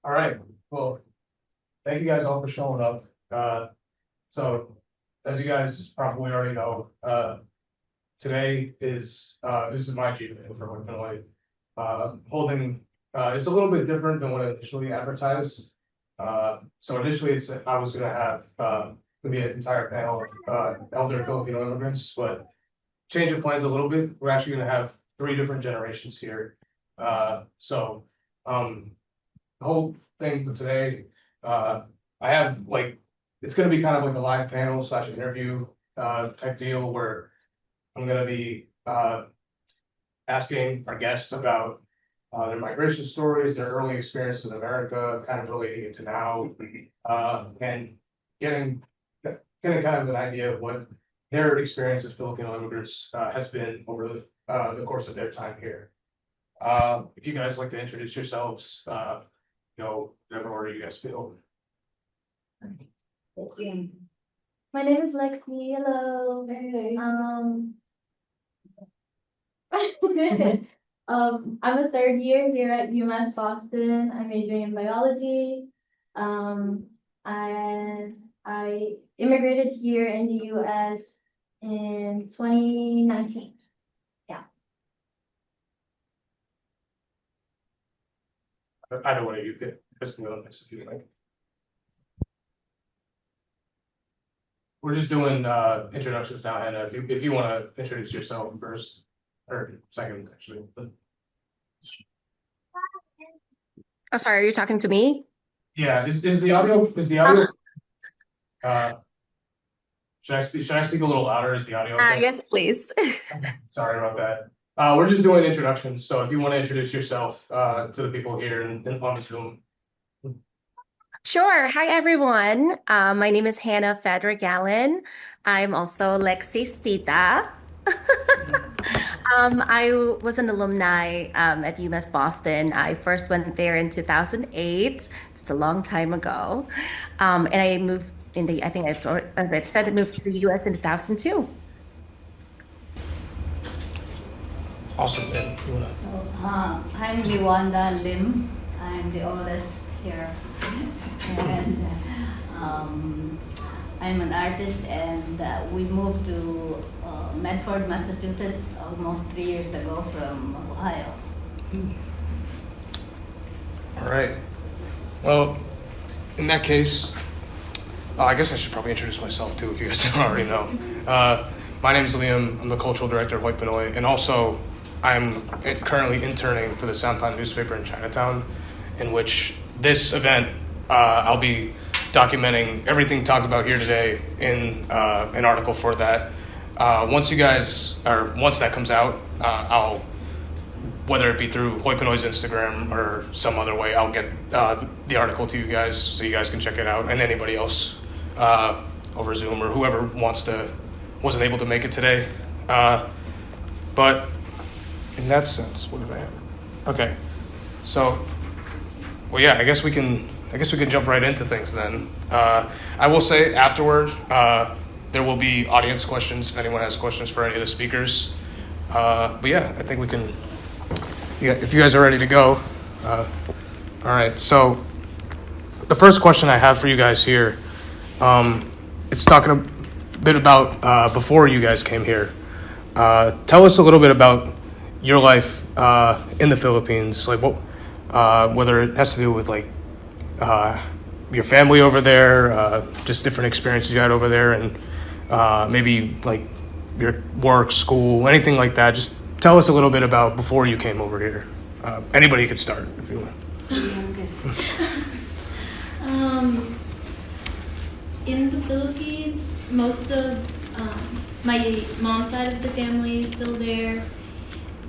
All right, well, thank you guys all for showing up. So as you guys probably already know, today is, this is my achievement for Working Life. Holding, it's a little bit different than what I initially advertised. So initially I was gonna have, gonna be an entire panel of, elder Filipino immigrants, but change of plans a little bit. We're actually gonna have three different generations here. So, the whole thing for today, I have like, it's gonna be kind of like a live panel slash interview, type deal where I'm gonna be, asking our guests about, their migration stories, their early experience in America, kind of relating it to now, and getting, getting kind of an idea of what their experience as Filipino immigrants, has been over the course of their time here. If you guys like to introduce yourselves, whatever order you guys feel. My name is Lexie. Hello. Hey. I'm a third year here at UMass Boston. I'm majoring in biology. And I immigrated here in the US in 2019. Either way, you could, just go next if you like. We're just doing introductions now, and if you wanna introduce yourself first, or second, actually, but Oh, sorry, are you talking to me? yeah, is the audio, uh, should I speak a little louder? Is the audio okay? Yes, please. Sorry about that. We're just doing introductions, so if you wanna introduce yourself to the people here and on the Zoom. Sure. Hi, everyone. My name is Hanah Fadrigalan. I'm also Lexie's tita. I was an alumni at UMass Boston. I first went there in 2008. It's a long time ago. And I moved I think I said I moved to the US in 2002. Awesome, man. You wanna? I'm Lewanda Lim. I'm the oldest here. And I'm an artist, and we moved to Medford, Massachusetts almost 3 years ago from Ohio. All right. Well, in that case, I guess I should probably introduce myself too, if you guys don't already know. My name is Liam. I'm the cultural director of Pinoy, and also I'm currently interning for the Sampan newspaper in Chinatown, in which this event I'll be documenting everything talked about here today in an article for that. Once that comes out, I'll, whether it be through Hoi Pinoy's Instagram or some other way, I'll get the article to you guys so you guys can check it out, and anybody else over Zoom or whoever wasn't able to make it today. But in that sense, what did I have? Okay, so, well, yeah, I guess we can jump right into things then. I will say afterward, there will be audience questions if anyone has questions for any of the speakers. But yeah, I think we can. Yeah, if you guys are ready to go. All right. So the first question I have for you guys here, it's talking a bit about before you guys came here. Tell us a little bit about your life in the Philippines, like what, whether it has to do with like your family over there, just different experiences you had over there, and maybe like your work, school, anything like that. Just tell us a little bit about before you came over here. Anybody could start if you want. In the Philippines, most of my mom's side of the family is still there,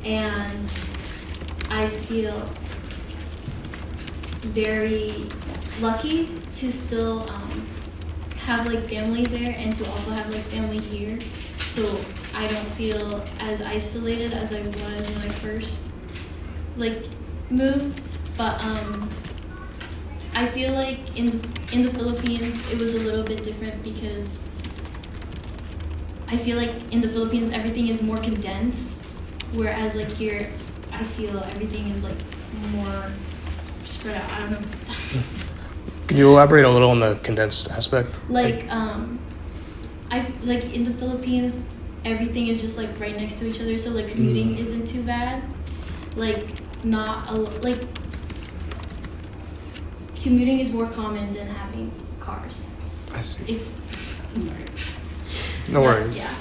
and I feel very lucky to still have like family there and to also have like family here. So I don't feel as isolated as I was when I first like moved. But I feel like in the Philippines it was a little bit different because I feel like in the Philippines everything is more condensed, whereas like here I feel everything is like more spread out. I don't know what that means. Can you elaborate a little on the condensed aspect? Like I like in the Philippines, everything is just like right next to each other, so like commuting isn't too bad. Like like commuting is more common than having cars. I see. I'm sorry. No worries. Yeah.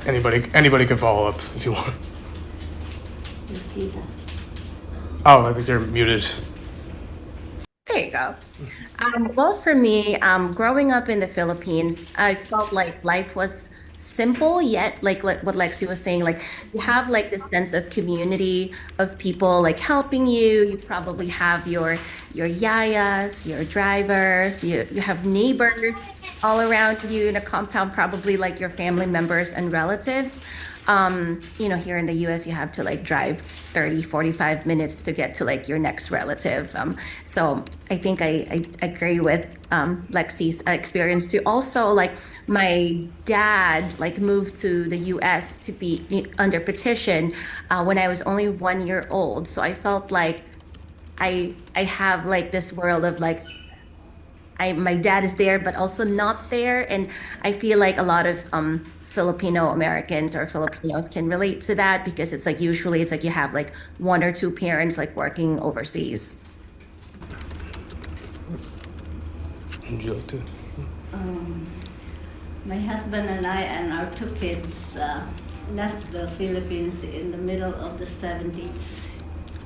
Anybody can follow up if you want. Oh, I think you're muted. There you go. Well, for me, growing up in the Philippines, I felt like life was simple, yet like what Lexie was saying, like you have like this sense of community of people like helping you. You probably have your yayas, your drivers, you have neighbors all around you in a compound, probably like your family members and relatives. Here in the US, you have to like drive 30, 45 minutes to get to like your next relative. So I think I agree with Lexie's experience too. Also, like my dad like moved to the US to be under petition when I was only 1 year old. So I felt like I have like this world of like my dad is there but also not there, and I feel like a lot of Filipino Americans or Filipinos can relate to that because it's like usually it's like you have like one or two parents like working overseas. Would you like to? My husband and I and our two kids left the Philippines in the middle of the 70s.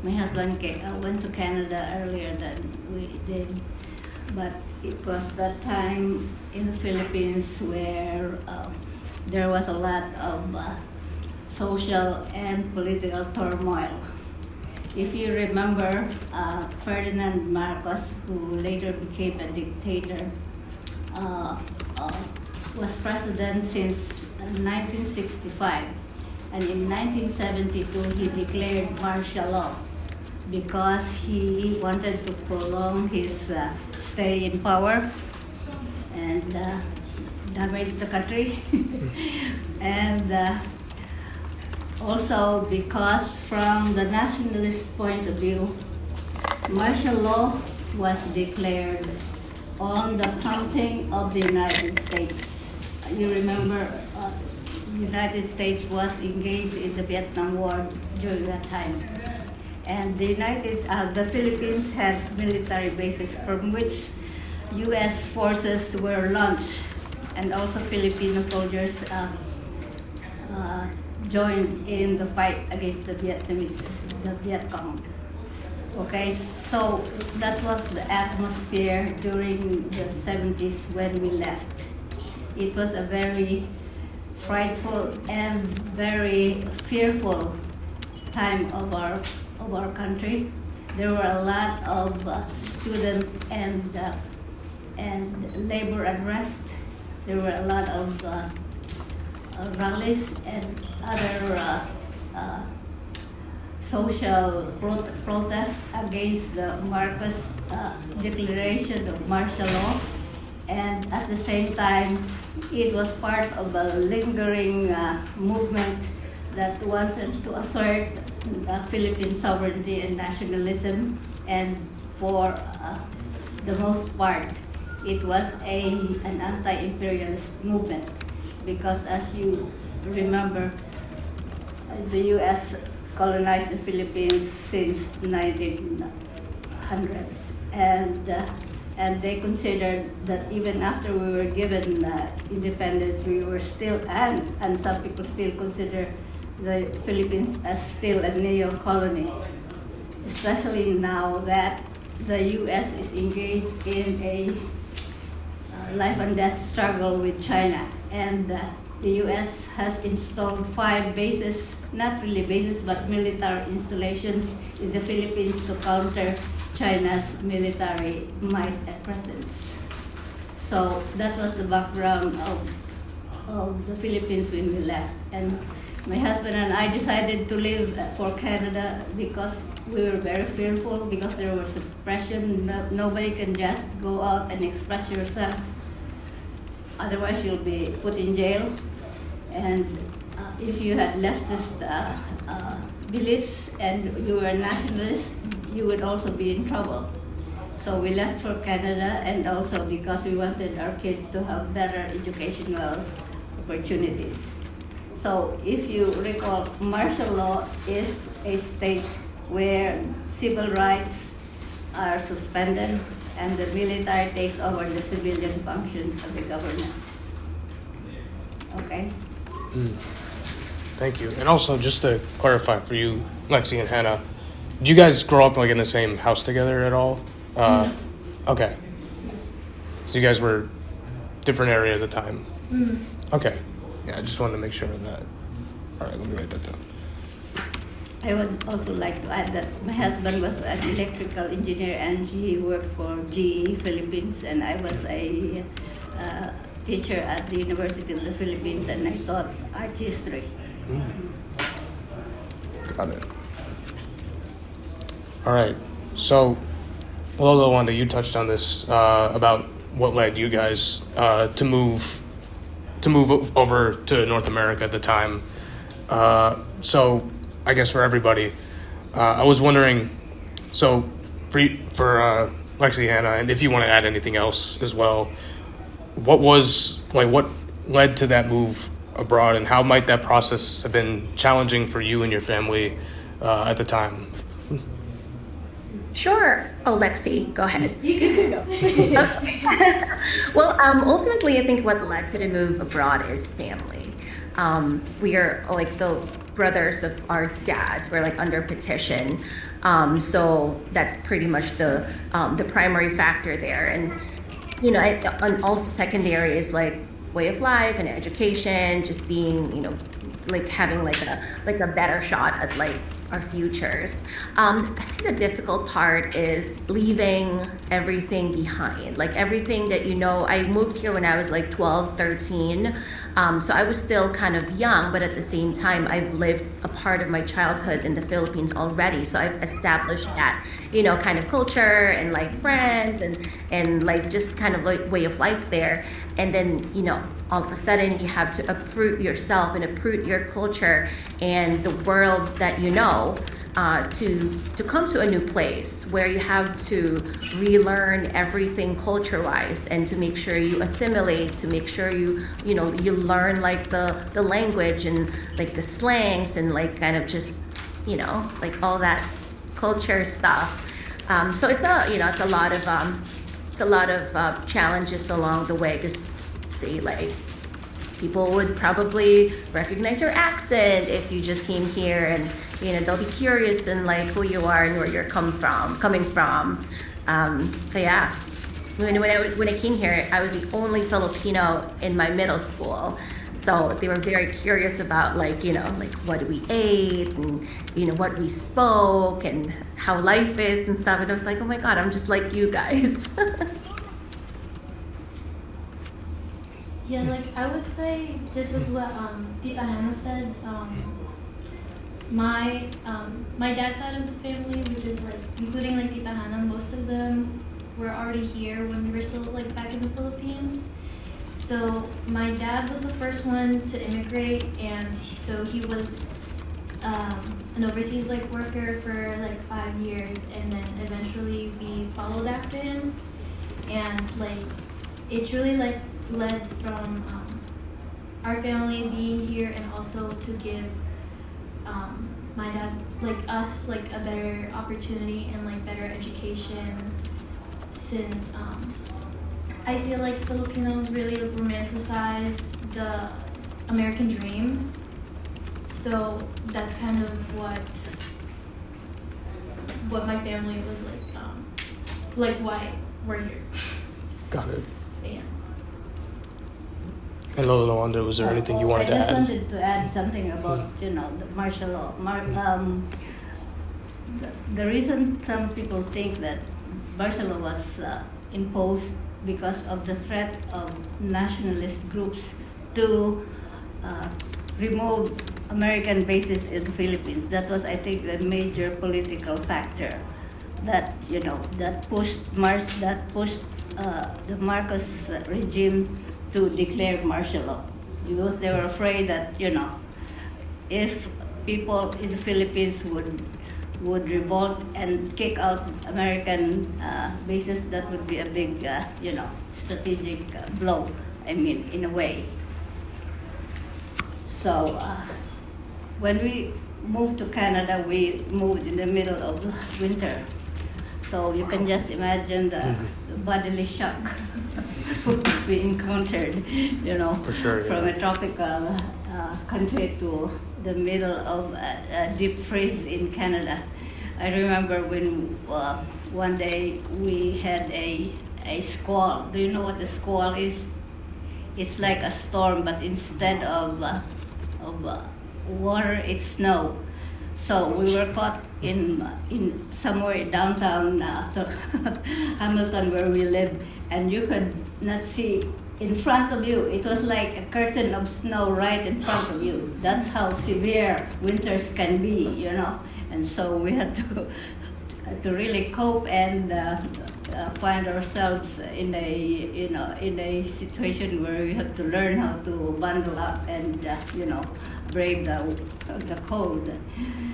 My husband went to Canada earlier than we did, but it was that time in the Philippines where there was a lot of social and political turmoil. If you remember, Ferdinand Marcos, who later became a dictator, was president since 1965. And in 1972, he declared martial law because he wanted to prolong his stay in power and damage the country. And also because from the nationalist point of view, martial law was declared on the prompting of the United States. You remember the United States was engaged in the Vietnam War during that time. And the Philippines had military bases from which U.S. forces were launched, and also Filipino soldiers joined in the fight against the Vietnamese, the Viet Cong. Okay, so that was the atmosphere during the 70s when we left. It was a very frightful and very fearful time of our country. There were a lot of student and labor unrest. There were a lot of rallies and other social protests against the Marcos declaration of martial law. And at the same time, it was part of a lingering movement that wanted to assert Philippine sovereignty and nationalism. And for the most part, it was an anti-imperialist movement because, as you remember, the U.S. colonized the Philippines since 1900s, and they considered that even after we were given independence, we were still, and some people still consider the Philippines as still a neo-colony, especially now that the U.S. is engaged in a life and death struggle with China, and the U.S. has installed 5 bases, not really bases, but military installations in the Philippines to counter China's military might and presence. So that was the background of the Philippines when we left. And my husband and I decided to leave for Canada because we were very fearful, because there was suppression. Nobody can just go out and express yourself. Otherwise, you'll be put in jail. And if you had leftist beliefs and you were a nationalist, you would also be in trouble. So we left for Canada, and also because we wanted our kids to have better educational opportunities. So if you recall, martial law is a state where civil rights are suspended and the military takes over the civilian functions of the government. Okay? Thank you. And also, just to clarify for you, Lexie and Hanah, did you guys grow up like in the same house together at all? Okay. So you guys were different area at the time. Okay. Yeah, I just wanted to make sure of that. All right, let me write that down. I would also like to add that my husband was an electrical engineer and he worked for GE Philippines, and I was a teacher at the University of the Philippines, and I taught art history. Got it. All right. So, Lola, Lewanda, you touched on this about what led you guys to move over to North America at the time. So, I guess for everybody, I was wondering. So, for Lexie, Hanah, and if you want to add anything else as well, what led to that move abroad, and how might that process have been challenging for you and your family at the time? Sure. Oh, Lexie, go ahead. You can go. Well, ultimately, I think what led to the move abroad is family. We are like the brothers of our dads. We're like under petition, so that's pretty much the primary factor there. And and also secondary is like way of life and education, just being like having like a better shot at like our futures. I think the difficult part is leaving everything behind, like everything that I moved here when I was like 12, 13. So I was still kind of young, but at the same time, I've lived a part of my childhood in the Philippines already. So I've established that, kind of culture and like friends and like just kind of like way of life there. And then, all of a sudden you have to uproot yourself and uproot your culture and the world that to come to a new place where you have to relearn everything culture-wise and to make sure you assimilate, to make sure you learn like the language and like the slangs and like kind of just like all that culture stuff. So it's a lot of challenges along the way, because like people would probably recognize your accent if you just came here, and they'll be curious in like who you are and where you're coming from. So yeah, when I came here, I was the only Filipino in my middle school. So they were very curious about like what we ate and what we spoke and how life is and stuff. And I was like, oh my God, I'm just like you guys. Yeah, like I would say, just as what Tita Hanah said, my dad's side of the family, which is like including like Tita Hanah, most of them were already here when we were still like back in the Philippines. So my dad was the first one to immigrate, and so he was an overseas like worker for like 5 years, and then eventually we followed after him, and like it truly like led from our family being here, and also to give my dad, like us, like a better opportunity and like better education, since I feel like Filipinos really romanticize the American dream. So that's kind of what my family was like why we're here. Got it. Yeah. And Lola, Lewanda, was there anything you wanted to add? I just wanted to add something about the martial law. The reason some people think that martial law was imposed because of the threat of nationalist groups to remove American bases in the Philippines. That was, I think, the major political factor that pushed the Marcos regime to declare martial law, because they were afraid that if people in the Philippines would revolt and kick out American bases, that would be a big, strategic blow. I mean, in a way. So when we moved to Canada, we moved in the middle of winter. So you can just imagine the bodily shock we encountered, For sure, from yeah. a tropical country to the middle of a deep freeze in Canada. I remember when one day we had a squall. Do you know what a squall is? It's like a storm, but instead of water, it's snow. So we were caught in somewhere downtown Hamilton, where we live, and you could not see in front of you. It was like a curtain of snow right in front of you. That's how severe winters can be, And so we had to really cope and find ourselves in a situation where we have to learn how to bundle up and brave the cold.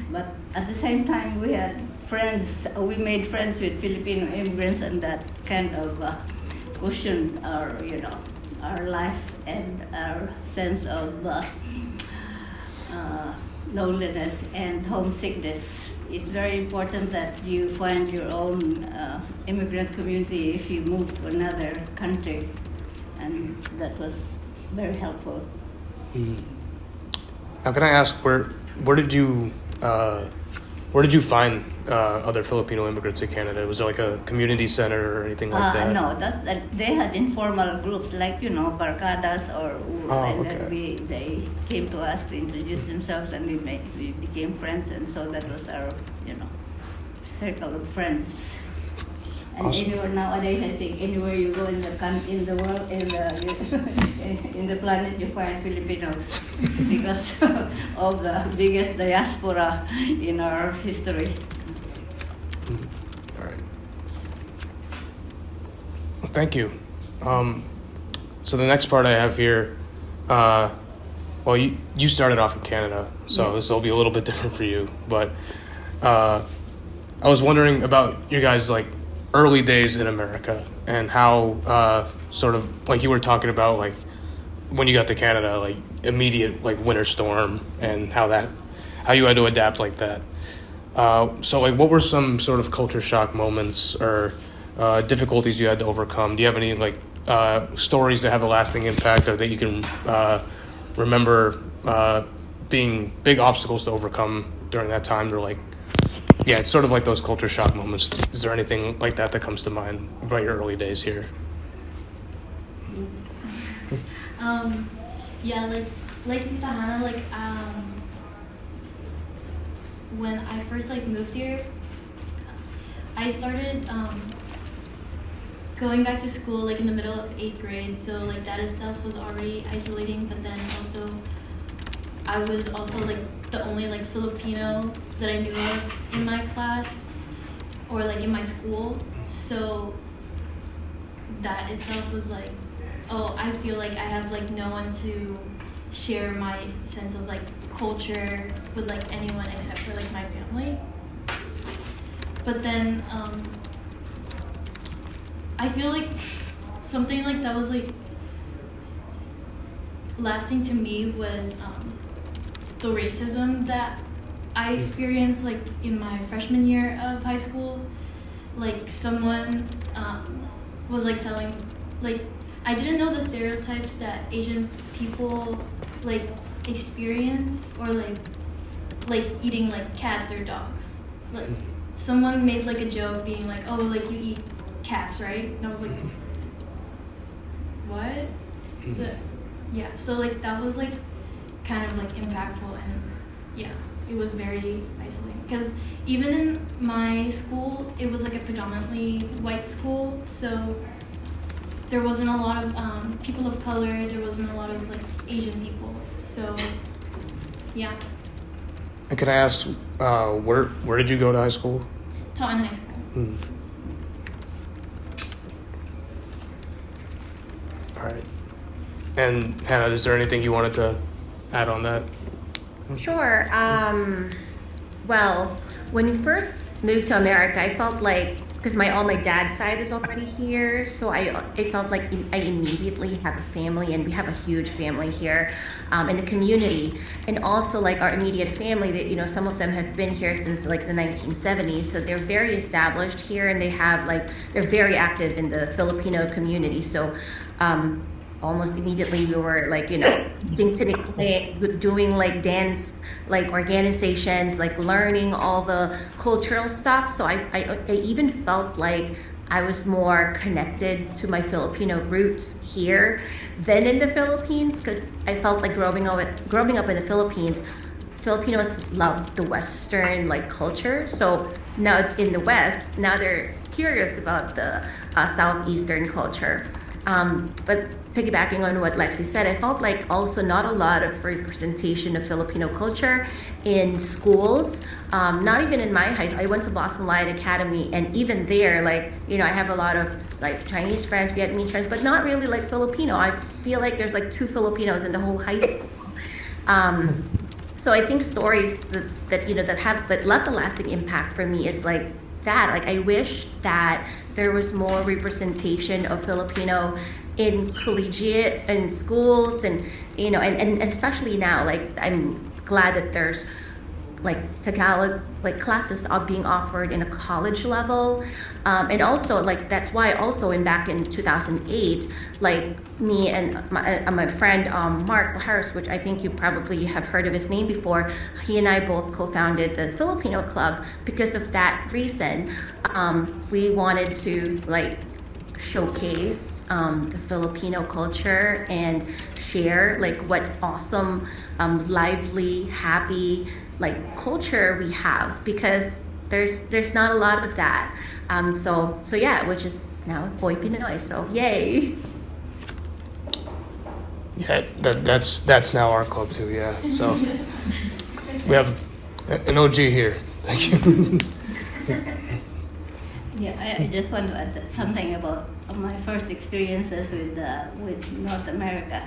But at the same time, we had friends. We made friends with Filipino immigrants, and that kind of cushioned our life and our sense of loneliness and homesickness. It's very important that you find your own immigrant community if you move to another country, and that was very helpful. Now, can I ask where did you find other Filipino immigrants in Canada? Was there like a community center or anything like that? No, they had informal groups like barcadas and okay. then they came to us to introduce themselves, and we became friends, and so that was our circle of friends. And Awesome. anywhere nowadays, I think anywhere you go in the world, in the planet, you find Filipinos because of the biggest diaspora in our history. All right. Well, thank you. So the next part I have here, well, you started off in Canada, so Yes. this will be a little bit different for you. But I was wondering about your guys' early days in America and how sort of like you were talking about when you got to Canada, immediate winter storm and how you had to adapt like that. So what were some sort of culture shock moments or difficulties you had to overcome? Do you have any stories that have a lasting impact or that you can remember being big obstacles to overcome during that time? Or yeah, it's sort of like those culture shock moments. Is there anything like that comes to mind about your early days here? Yeah, like Tita Hanah, when I first moved here, I started going back to school in the middle of 8th grade, so that itself was already isolating. But then also, I was also the only Filipino that I knew of in my class or in my school, so that itself was I feel I have no one to share my sense of culture with anyone except for my family. But then I feel something that was lasting to me was the racism that I experienced in my freshman year of high school. Someone was telling I didn't know the stereotypes that Asian people experience or eating cats or dogs. Someone made a joke being oh, you eat cats, right? And I was what? Yeah, so that was kind of impactful, and yeah, it was very isolating because even in my school it was a predominantly white school, so there wasn't a lot of people of color, there wasn't a lot of Asian people, so yeah. And can I ask, where did you go to high school? Taunton High School. All right. And Hanah, is there anything you wanted to add on that? Sure. Well, when we first moved to America, I felt like because all my dad's side is already here, so I felt like I immediately have a family, and we have a huge family here in the community, and also like our immediate family that some of them have been here since like the 1970s, so they're very established here, and they're very active in the Filipino community. So almost immediately we were like doing like dance like organizations, like learning all the cultural stuff. So I even felt like I was more connected to my Filipino roots here than in the Philippines, because I felt like growing up in the Philippines, Filipinos love the Western like culture. So now in the West, now they're curious about the Southeastern culture. But piggybacking on what Lexie said, I felt like also not a lot of representation of Filipino culture in schools. Not even in my high school. I went to Boston Lion Academy, and even there, like, I have a lot of like Chinese friends, Vietnamese friends, but not really like Filipino. I feel like there's like 2 Filipinos in the whole high school. So I think stories that left a lasting impact for me is like that. Like, I wish that there was more representation of Filipino in collegiate and schools, and and especially now, like, I'm glad that there's like Tagalog like classes are being offered in a college level, and also like that's why also back in 2008, like me and my friend Mark Harris, which I think you probably have heard of his name before, he and I both co-founded the Filipino Club because of that reason. We wanted to like showcase the Filipino culture and share like what awesome, lively, happy like culture we have, because there's not a lot of that. So yeah, which is now Boy Pinoy. So yay. Yeah, that's now our club too. Yeah, so we have an OG here. Thank you. Yeah, I just want to add something about my first experiences with North America.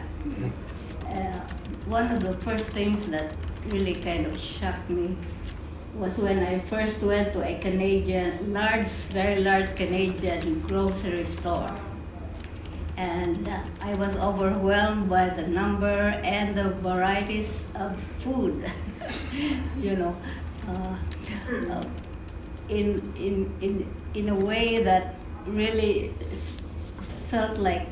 One of the first things that really kind of shocked me was when I first went to a very large Canadian grocery store. And I was overwhelmed by the number and the varieties of food. In a way that really felt like,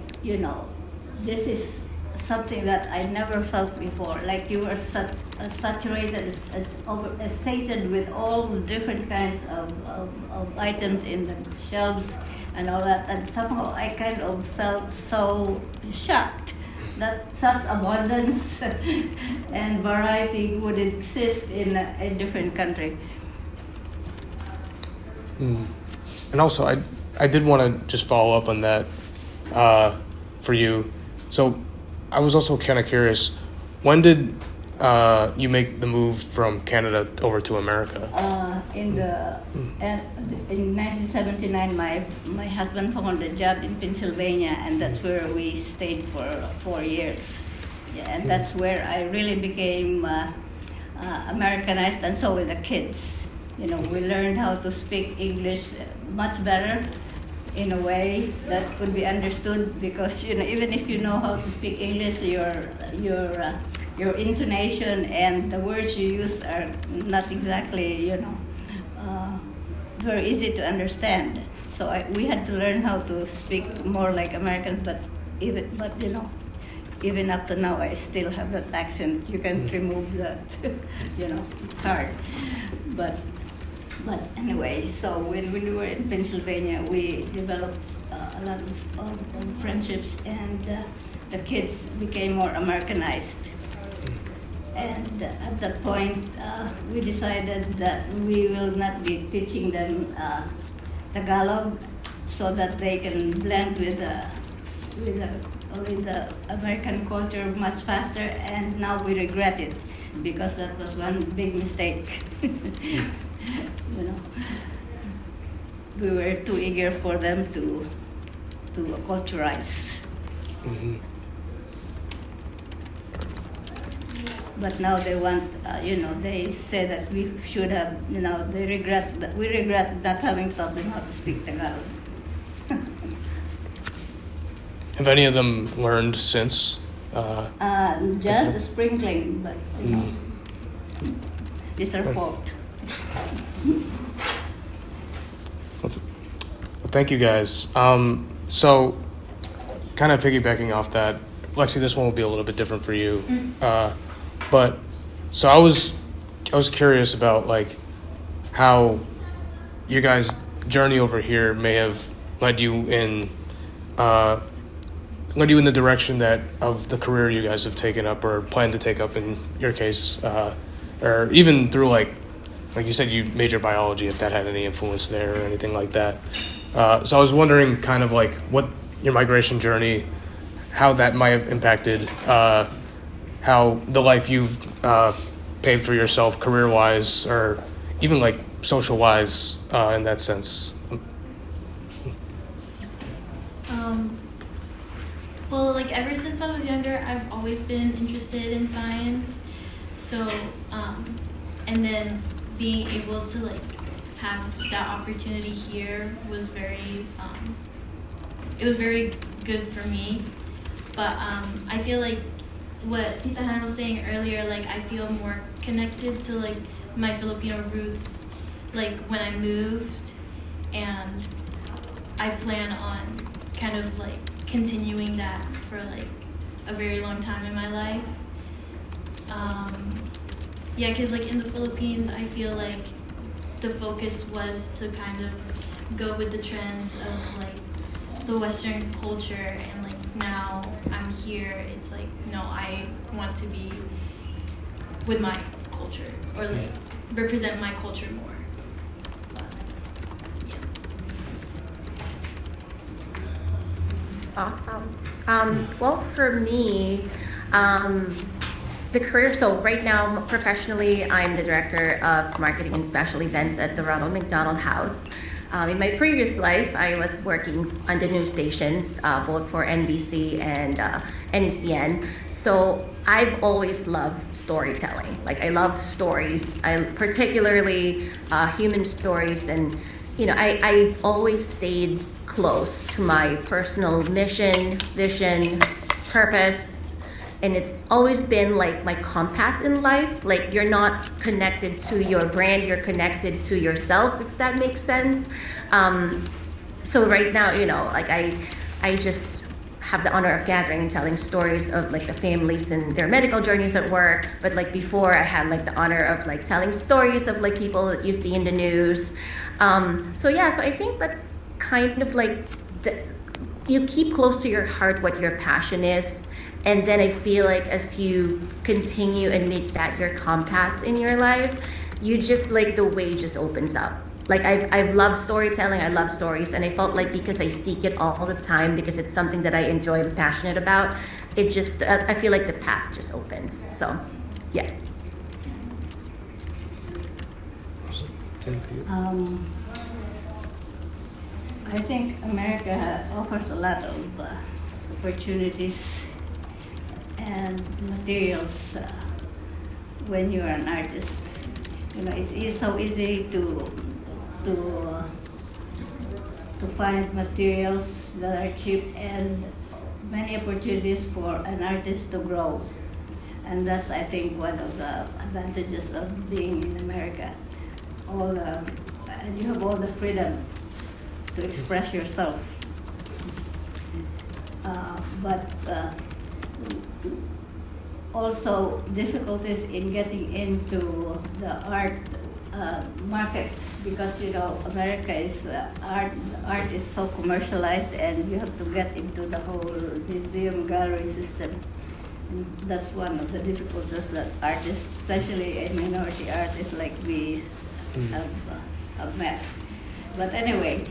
this is something that I never felt before. Like you were saturated, sated with all the different kinds of items in the shelves and all that. And somehow I kind of felt so shocked that such abundance and variety would exist in a different country. And also, I did want to just follow up on that for you. So I was also kind of curious, when did you make the move from Canada over to America? In 1979, my husband found a job in Pennsylvania, and that's where we stayed for 4 years. Yeah, and that's where I really became Americanized, and so with the kids. We learned how to speak English much better in a way that could be understood, because even if you know how to speak English, your intonation and the words you use are not exactly very easy to understand. So we had to learn how to speak more like Americans, but even up to now I still have that accent. You can't remove that. It's hard, but anyway, so when we were in Pennsylvania, we developed a lot of friendships, and the kids became more Americanized. And at that point, we decided that we will not be teaching them Tagalog, so that they can blend with the American culture much faster. And now we regret it, because that was one big mistake. We were too eager for them to acculturize. but now they want, they say that we should have, we regret not having taught them how to speak Tagalog. Have any of them learned since? Just a sprinkling, but it's our fault. Well, thank you guys. So, kind of piggybacking off that, Lexie, this one will be a little bit different for you. But so I was curious about like how your guys' journey over here may have led you in the direction that of the career you guys have taken up or plan to take up in your case, or even through like you said you majored biology, if that had any influence there or anything like that. So I was wondering kind of like what your migration journey, how that might have impacted how the life you've paved for yourself career-wise or even like social-wise in that sense. Well, like ever since I was younger, I've always been interested in science. So, and then being able to like have that opportunity here was very, it was very good for me. But I feel like what Tita Hanah was saying earlier, like I feel more connected to like my Filipino roots, like when I moved, and I plan on kind of like continuing that for like a very long time in my life. Yeah, because like in the Philippines, I feel like the focus was to kind of go with the trends of like the Western culture, and like now I'm here, it's like, no, I want to be with my culture or like represent my culture more. But, yeah. Awesome. Well, for me, the career, so right now, professionally, I'm the director of marketing and special events at the Ronald McDonald House. In my previous life, I was working on the news stations, both for NBC and NECN. So I've always loved storytelling. Like I love stories. I particularly human stories, and I've always stayed close to my personal mission, vision, purpose. And it's always been like my compass in life. Like you're not connected to your brand, you're connected to yourself, if that makes sense. So right now, like I just have the honor of gathering and telling stories of like the families and their medical journeys at work. But like before, I had like the honor of like telling stories of like people that you see in the news. So I think that's kind of like you keep close to your heart what your passion is. And then I feel like as you continue and make that your compass in your life, you just like the way just opens up. Like I've loved storytelling, I love stories, and I felt like because I seek it all the time, because it's something that I enjoy and passionate about, it just, I feel like the path just opens. So, yeah. I think America offers a lot of opportunities and materials when you are an artist. It's so easy to find materials that are cheap and many opportunities for an artist to grow. And that's, I think, one of the advantages of being in America. And you have all the freedom to express yourself. But also difficulties in getting into the art market, because America is art is so commercialized, and you have to get into the whole museum gallery system, and that's one of the difficulties that artists, especially minority artists like we, have met. But anyway,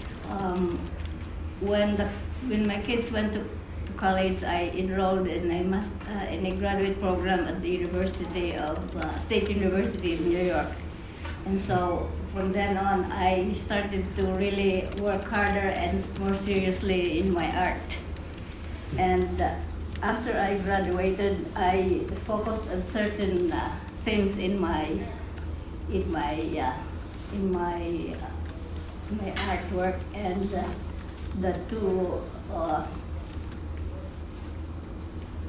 when my kids went to college, I enrolled in a graduate program at the State University of New York. And so from then on, I started to really work harder and more seriously in my art. And after I graduated, I focused on certain things in my my artwork, and the two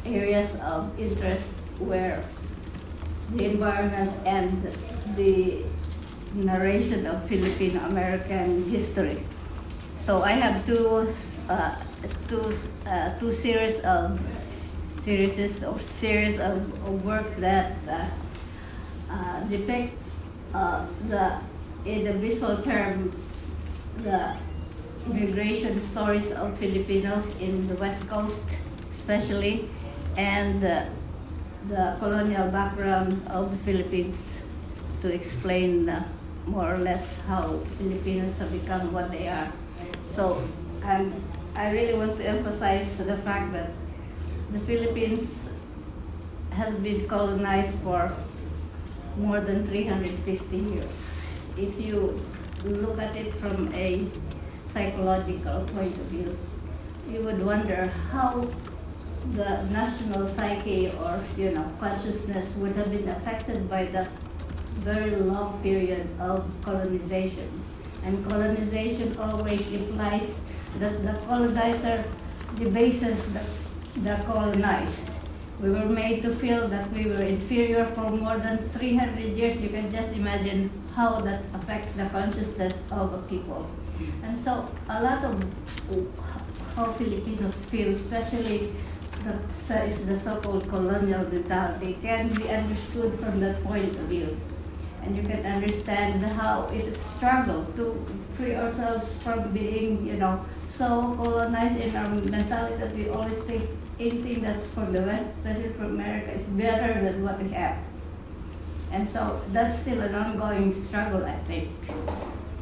areas of interest were the environment and the narration of Filipino American history. So I have two series of works that depict in the visual terms the immigration stories of Filipinos in the West Coast, especially, and the colonial background of the Philippines, to explain more or less how Filipinos have become what they are. So, I really want to emphasize the fact that the Philippines has been colonized for more than 350 years. If you look at it from a psychological point of view, you would wonder how the national psyche or consciousness would have been affected by that very long period of colonization. And colonization always implies that the colonizer debases the colonized. We were made to feel that we were inferior for more than 300 years. You can just imagine how that affects the consciousness of a people. And so a lot of how Filipinos feel, especially the so-called colonial mentality, can be understood from that point of view. And you can understand how it is a struggle to free ourselves from being, so colonized in our mentality that we always think anything that's from the West, especially from America, is better than what we have. And so that's still an ongoing struggle, I think.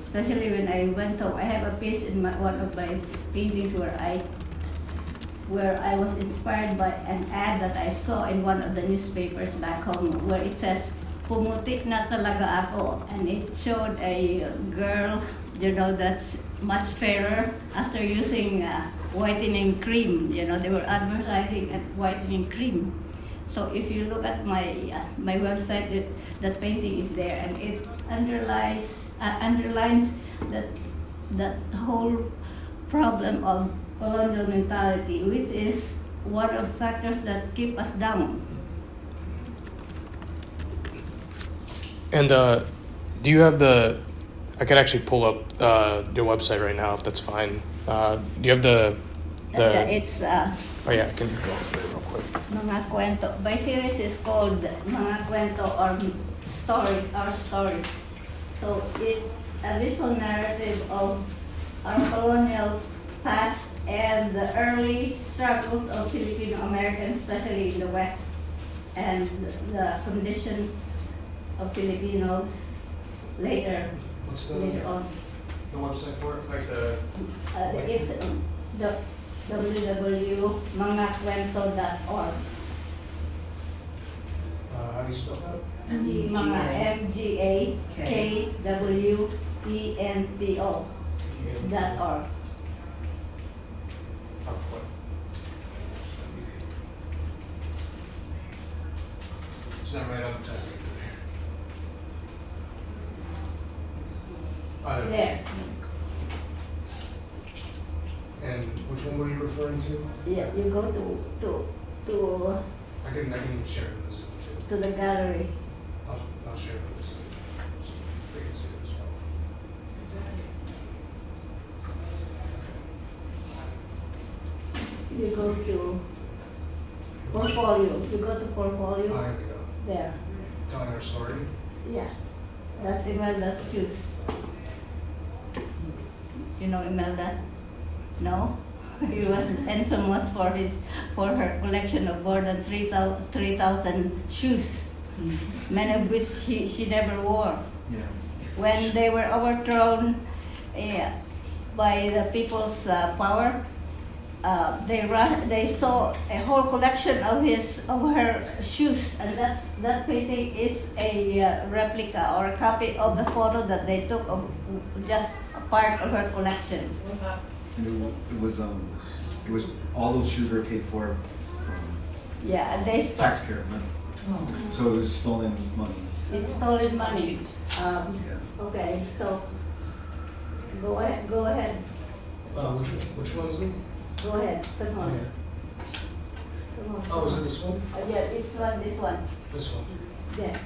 Especially when I went home. I have a piece in one of my paintings where I was inspired by an ad that I saw in one of the newspapers back home, where it says, "Pumuti na talaga ako," and it showed a girl, that's much fairer after using whitening cream. They were advertising whitening cream. So if you look at my website, that painting is there, and it underlines that whole problem of colonial mentality, which is one of the factors that keep us down. And do you have I could actually pull up your website right now if that's fine. Do you have It's Oh yeah, I can go over it real quick. Mga Kwento. My series is called Mga Kwento, or Stories, Our Stories. So it's a visual narrative of our colonial past and the early struggles of Filipino Americans, especially in the West, and the conditions of Filipinos later What's on. the website for it? Like the It's the www.mangakwento.org. how do you spell that? Mga MGAKWENTO.org. Is that right on the top? There. And which one were you referring to? Yeah, you go to I can share it in the Zoom too. to the gallery. I'll share it in the Zoom. So they can see it as well. You go to portfolio. You go to portfolio. Here we go. There. Telling our story. Yeah. That's Imelda's shoes. You know Imelda? No? He was infamous for her collection of more than 3,000 shoes, many of which she never wore. Yeah. When they were overthrown by the people's power, they saw a whole collection of her shoes, and that painting is a replica or a copy of the photo that they took of just a part of her collection. And it was all those shoes were paid for from Yeah, they taxpayer money. So it was stolen money. It's stolen money. Yeah. Okay, so go ahead. Go ahead. Which one is it? Go ahead. Oh, Someone. yeah. Someone. Oh, is it this one? Yeah, it's one. This one. This one. Yeah.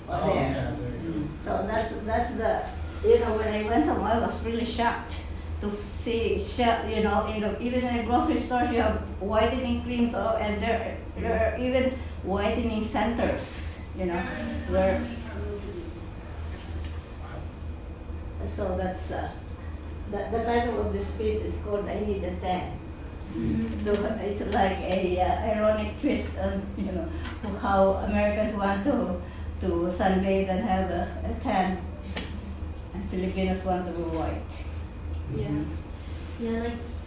Oh, There. yeah, there you go. So that's the, when I went home, I was really shocked to see, even in the grocery stores, you have whitening cream, and there are even whitening centers, where. So that's, the title of this piece is called I Need a Tan. It's like a ironic twist on, how Americans want to sunbathe and have a tan, and Filipinos want to be white. Yeah. Yeah,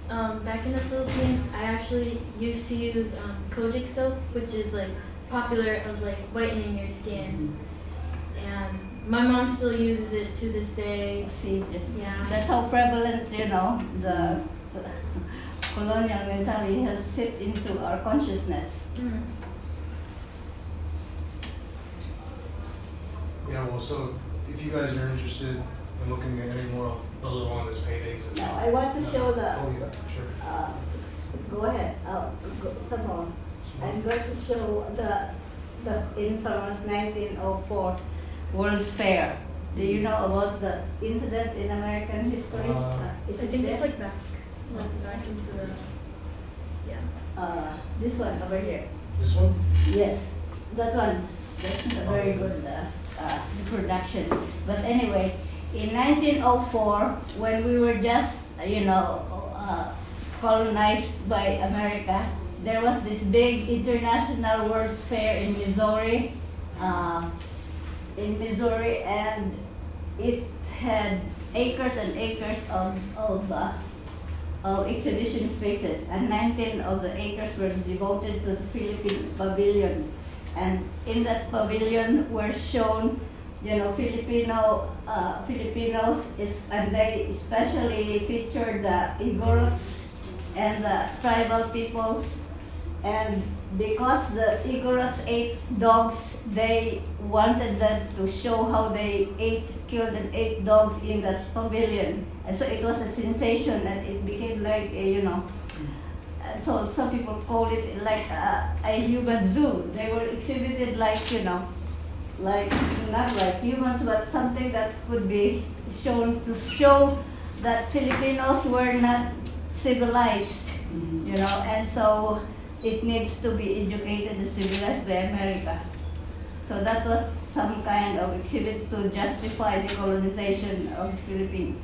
like back in the Philippines, I actually used to use kojic soap, which is like popular of like whitening your skin. And my mom still uses it to this day. See, Yeah. that's how prevalent, the colonial mentality has seeped into our consciousness. Mm. Yeah, well, so if you guys are interested in looking at any more of the Lolanda's paintings. Now, I want to show the, Oh, yeah, sure. go ahead, some more. I'm going to show the infamous 1904 World's Fair. Do you know about the incident in American history? Is I it think there? it's like back into the, yeah. This one over here. This one? Yes, that one. That's a very good reproduction. But anyway, in 1904, when we were just, colonized by America, there was this big international World's Fair in Missouri. And it had acres and acres of exhibition spaces, and 19 of the acres were devoted to the Philippine Pavilion. And in that pavilion were shown, Filipinos, and they especially featured the Igorots and the tribal people. And because the Igorots ate dogs, they wanted them to show how they killed and ate dogs in that pavilion. And so it was a sensation, and it became like so some people called it like a human zoo. They were exhibited like, like not like humans, but something that could be shown to show that Filipinos were not civilized, and so it needs to be educated and civilized by America. So that was some kind of exhibit to justify the colonization of the Philippines.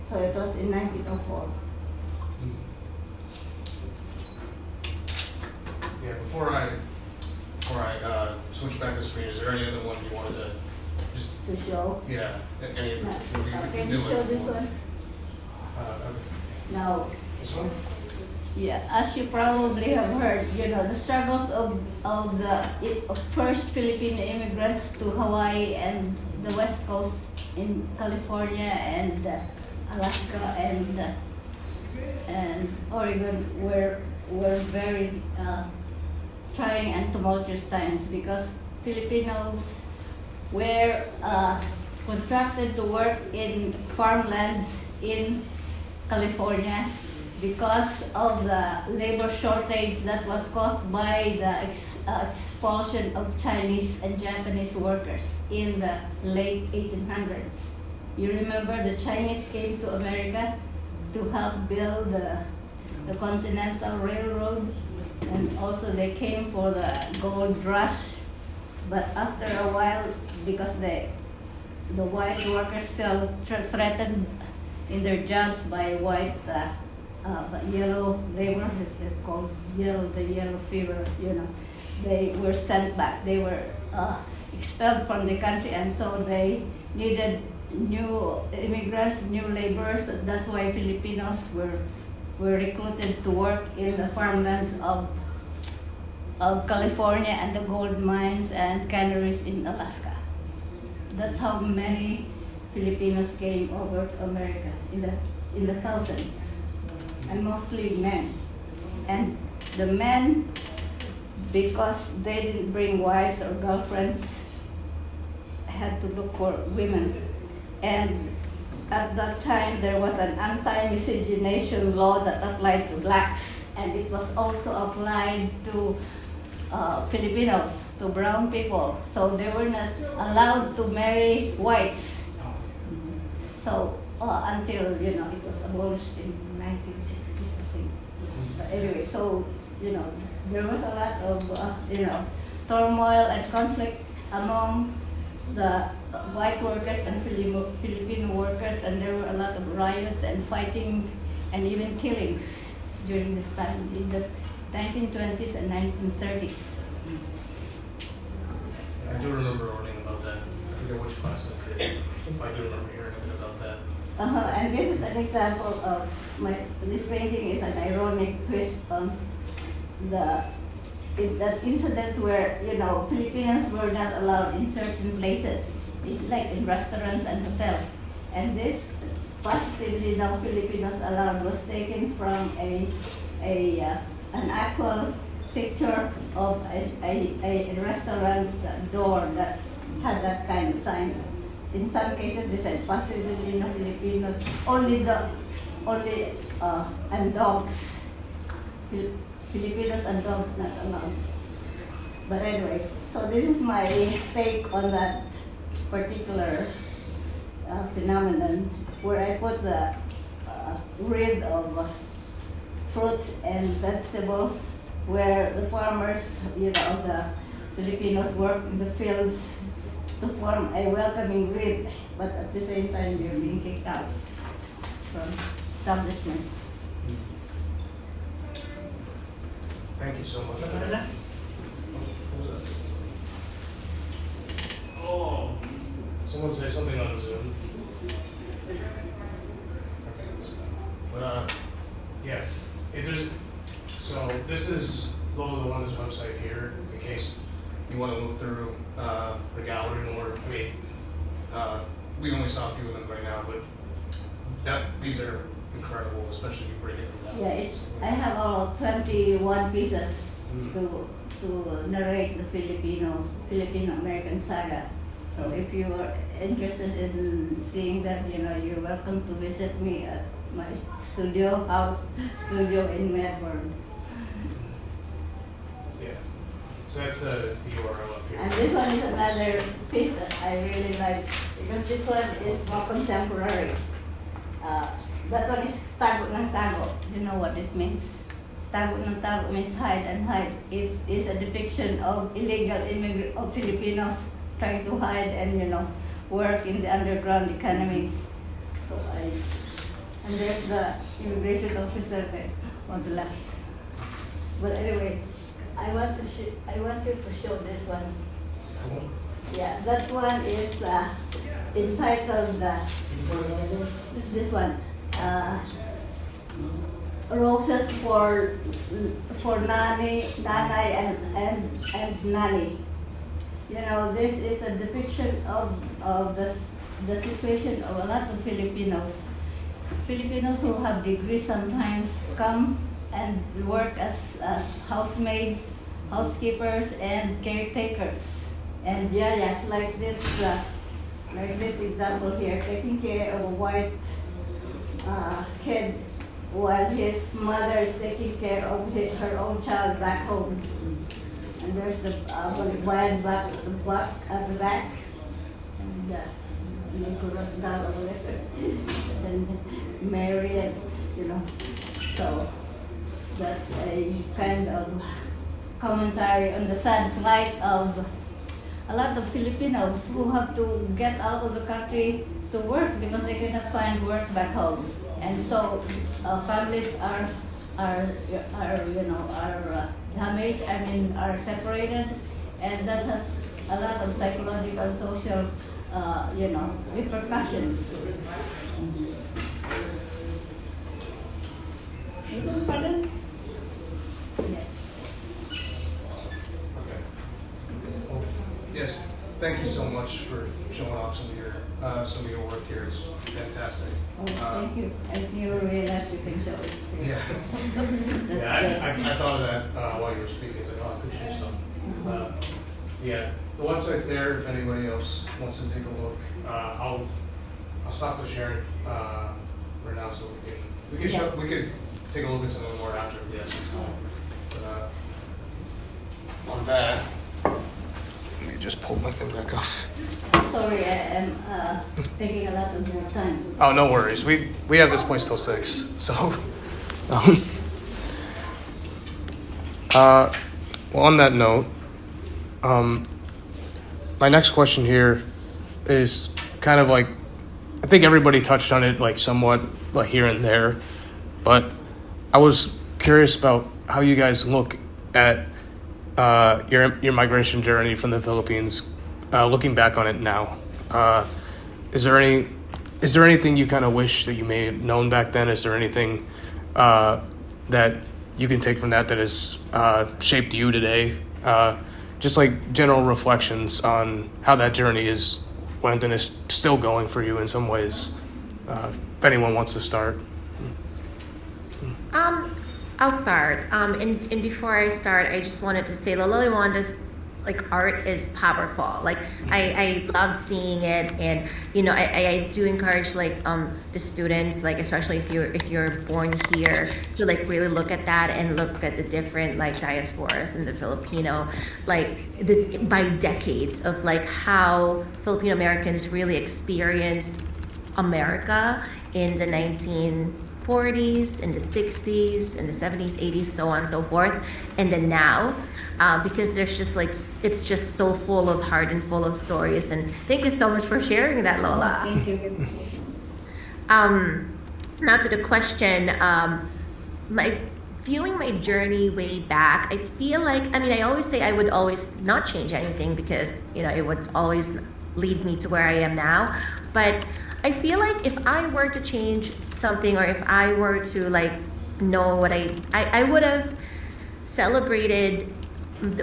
So it was in 1904. Yeah, before I switch back the screen, is there any other one you wanted to just, To show. yeah, any of the, Can you show this one? Okay. Now, This one? yeah, as you probably have heard, the struggles of the first Filipino immigrants to Hawaii and the West Coast in California and Alaska and Oregon were very trying and tumultuous times, because Filipinos were contracted to work in farmlands in California because of the labor shortage that was caused by the expulsion of Chinese and Japanese workers in the late 1800s. You remember the Chinese came to America to help build the Continental Railroad, and also they came for the gold rush. But after a while, because the white workers felt threatened in their jobs by white yellow labor, it's called the yellow fever, they were sent back. They were expelled from the country, and so they needed new immigrants, new laborers. That's why Filipinos were recruited to work in the farmlands of California and the gold mines and canneries in Alaska. That's how many Filipinos came over to America in the thousands. and mostly men. And the men, because they didn't bring wives or girlfriends, had to look for women. And at that time, there was an anti-miscegenation law that applied to blacks, and it was also applied to Filipinos, to brown people. So they were not allowed to marry whites. So until it was abolished in 1960s, I think. But anyway, so there was a lot of turmoil and conflict among the white workers and Filipino workers, and there were a lot of riots and fighting and even killings during this time in the 1920s and 1930s. I do remember learning about that. I forget which class I did. I do remember hearing a bit about that. And this is an example of this painting is an ironic twist on that incident where Filipinos were not allowed in certain places, like in restaurants and hotels, and this positively now Filipinos allowed was taken from an actual picture of a restaurant door that had that kind of sign. In some cases, they said possibly no Filipinos, and dogs. Filipinos and dogs not allowed. But anyway, so this is my take on that particular phenomenon, where I put the rid of fruits and vegetables, where the farmers, the Filipinos work in the fields to form a welcoming grid, but at the same time they're being kicked out from establishments. Thank you so much. Oh, someone say something on Zoom. Okay, this time. But yeah, if there's this is Lola Lewanda's website here, in case you want to look through the gallery more. I mean, we only saw a few of them right now, but these are incredible, especially you breaking them down. Yeah, I have all of 21 pieces to narrate the Filipino American saga. So if you are interested in seeing that, you're welcome to visit me at my studio in Melbourne. Yeah. So that's the URL up here. And this one is another piece that I really like, because this one is more contemporary. That one is tago ng tago. You know what it means? Tago ng tago means hide and hide. It is a depiction of illegal of Filipinos trying to hide and work in the underground economy. So and there's the immigration officer there on the left. But anyway, I want you to show this one. Yeah, that one is entitled this one. Roses for nanay and nanny. This is a depiction of the situation of a lot of Filipinos. Filipinos who have degrees sometimes come and work as housemaids, housekeepers, and caretakers. And yes, like this example here, taking care of a white kid while his mother is taking care of her own child back home. And there's the wild black at the back, and down over there, and Mary, and so that's a kind of commentary on the sad plight of a lot of Filipinos who have to get out of the country to work because they cannot find work back home, and so families are damaged. Are separated, and that has a lot of psychological, social, repercussions. Pardon? Yeah. Okay. Yes. thank you so much for showing off some of your work here. It's fantastic. Oh, thank you. As you realize, you can show it. Yeah. That's Yeah, good. I thought of that while you were speaking. I was like, oh, I could show some. Yeah, the website's there if anybody else wants to take a look. I'll stop the sharing right now so we could take a look at some of them more after if you have some time. But on that, let me just pull my thing back up. Sorry, I am taking a lot of your time. Oh, no worries. We have this place till 6, so. Well, on that note, my next question here is kind of like, I think everybody touched on it like somewhat like here and there, but I was curious about how you guys look at your migration journey from the Philippines, looking back on it now. Is there anything you kind of wish that you may have known back then? Is there anything that you can take from that has shaped you today? Just like general reflections on how that journey went and is still going for you in some ways. If anyone wants to start. I'll start. And before I start, I just wanted to say Lolanda's like art is powerful. Like I love seeing it, and I do encourage like the students, like especially if you're born here, to like really look at that and look at the different like diasporas in the Filipino, like by decades of like how Filipino Americans really experienced America in the 1940s, in the 60s, in the 70s, 80s, so on and so forth, and then now. Because there's just like, it's just so full of heart and full of stories. And thank you so much for sharing that, Lola. Thank you. Now to the question, viewing my journey way back, I feel like, I always say I would always not change anything because, it would always lead me to where I am now. But I feel like if I were to change something, or if I were to like know what I would have celebrated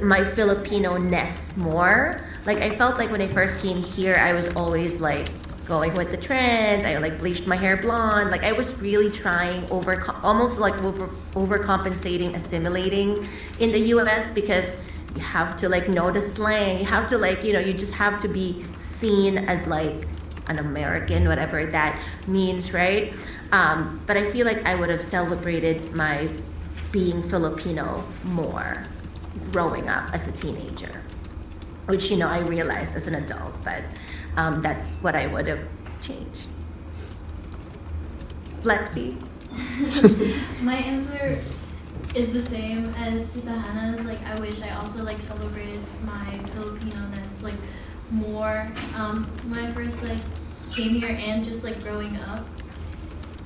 my Filipino-ness more. Like I felt like when I first came here, I was always like going with the trends. I like bleached my hair blonde. Like I was really trying almost like overcompensating, assimilating in the US, because you have to like know the slang. You have to like, you just have to be seen as like an American, whatever that means, right? But I feel like I would have celebrated my being Filipino more growing up as a teenager, which I realized as an adult, but that's what I would have changed. Lexie? My answer is the same as Tita Hanah's. Like I wish I also like celebrated my Filipino-ness like more when I first like came here, and just like growing up,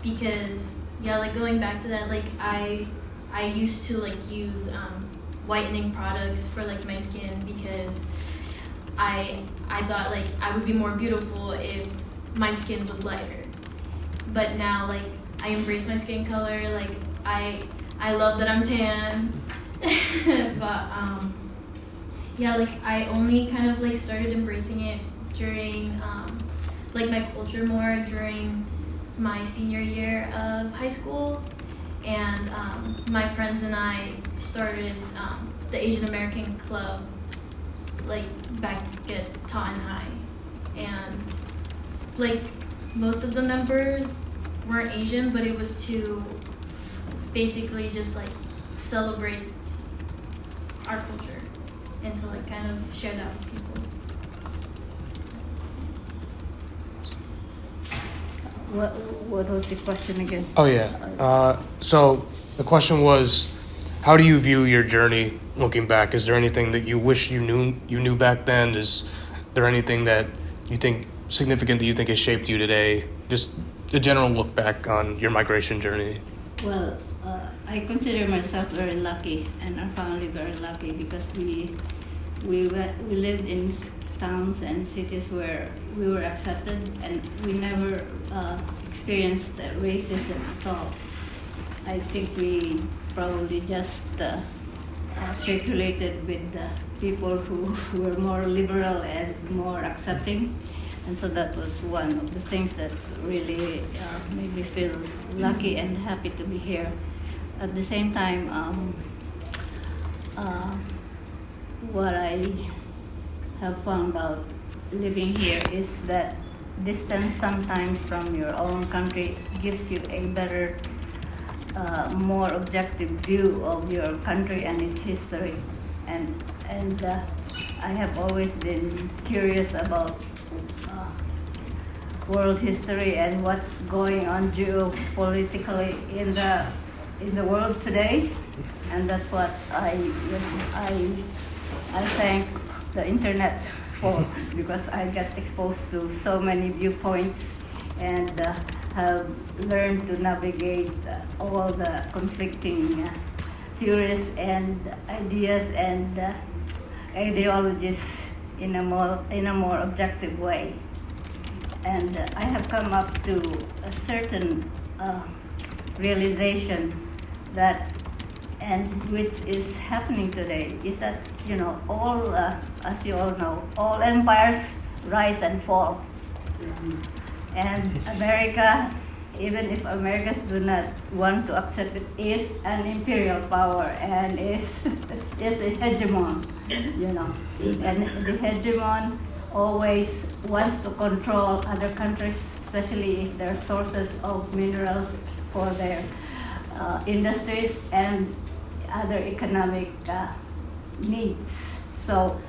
because like going back to that, like I used to like use whitening products for like my skin, because I thought like I would be more beautiful if my skin was lighter. But now like I embrace my skin color. Like I love that I'm tan. But like I only kind of like started embracing it during like my culture more during my senior year of high school. And my friends and I started the Asian American Club like back at Taunton High, and like most of the members weren't Asian, but it was to basically just like celebrate our culture and to like kind of share that with people. What was the question again? Oh yeah. So the question was, how do you view your journey looking back? Is there anything that you wish you knew back then? Is there anything that you think significant that you think has shaped you today? Just a general look back on your migration journey. Well, I consider myself very lucky, and our family very lucky, because we lived in towns and cities where we were accepted, and we never experienced racism at all. I think we probably just circulated with people who were more liberal and more accepting. And so that was one of the things that really made me feel lucky and happy to be here. At the same time, what I have found out living here is that distance sometimes from your own country gives you a better, more objective view of your country and its history. And I have always been curious about world history and what's going on geopolitically in the world today, and that's what I thank the internet for, because I get exposed to so many viewpoints and have learned to navigate all the conflicting theories and ideas and ideologies in a more objective way. And I have come up to a certain realization that, and which is happening today, is that, you know, all, as you all know, all empires rise and fall. And America, even if Americans do not want to accept it, is an imperial power and is a hegemon, you know. And the hegemon always wants to control other countries, especially if there are sources of minerals for their industries and other economic needs. So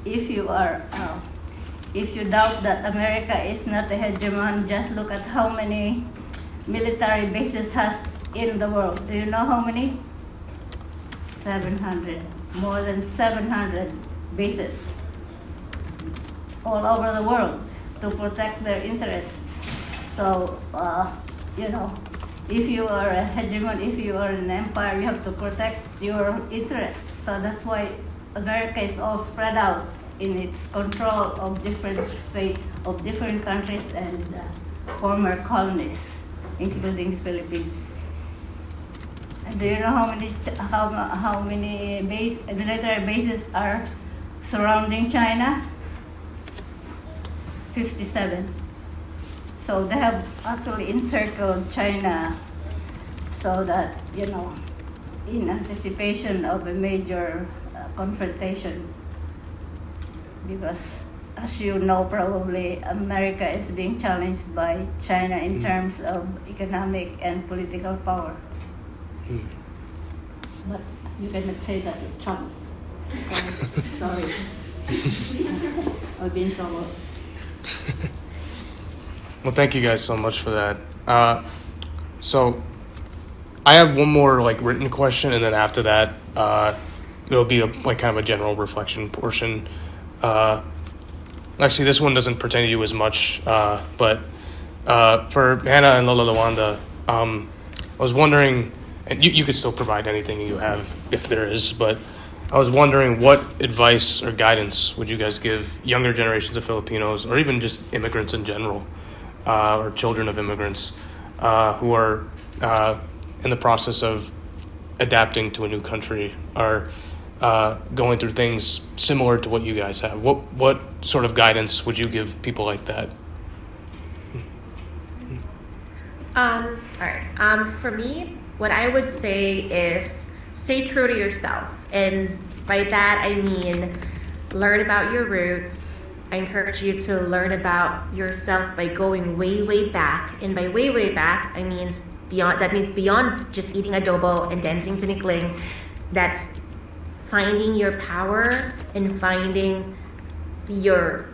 if you doubt that America is not a hegemon, just look at how many military bases has in the world. Do you know how many? 700, more than 700 bases all over the world to protect their interests. So, you know, if you are a hegemon, if you are an empire, you have to protect your interests. So that's why America is all spread out in its control of different states, of different countries and former colonies, including the Philippines. And do you know how many military bases are surrounding China? 57. So they have actually encircled China so that, you know, in anticipation of a major confrontation. Because, as you know, probably America is being challenged by China in terms of economic and political power. But you cannot say that to Trump. Sorry. I'll be in trouble. Well, thank you guys so much for that. So I have one more written question, and then after that, there'll be kind of a general reflection portion. Lexie, this one doesn't pertain to you as much, but for Hanah and Lola Lewanda, I was wondering, and you could still provide anything you have if there is, but I was wondering what advice or guidance would you guys give younger generations of Filipinos, or even just immigrants in general, or children of immigrants who are in the process of adapting to a new country, or going through things similar to what you guys have? What sort of guidance would you give people like that? All right. For me, what I would say is stay true to yourself. And by that, I mean learn about your roots. I encourage you to learn about yourself by going way, way back. And by way, way back, that means beyond just eating adobo and dancing to nikling. That's finding your power and finding your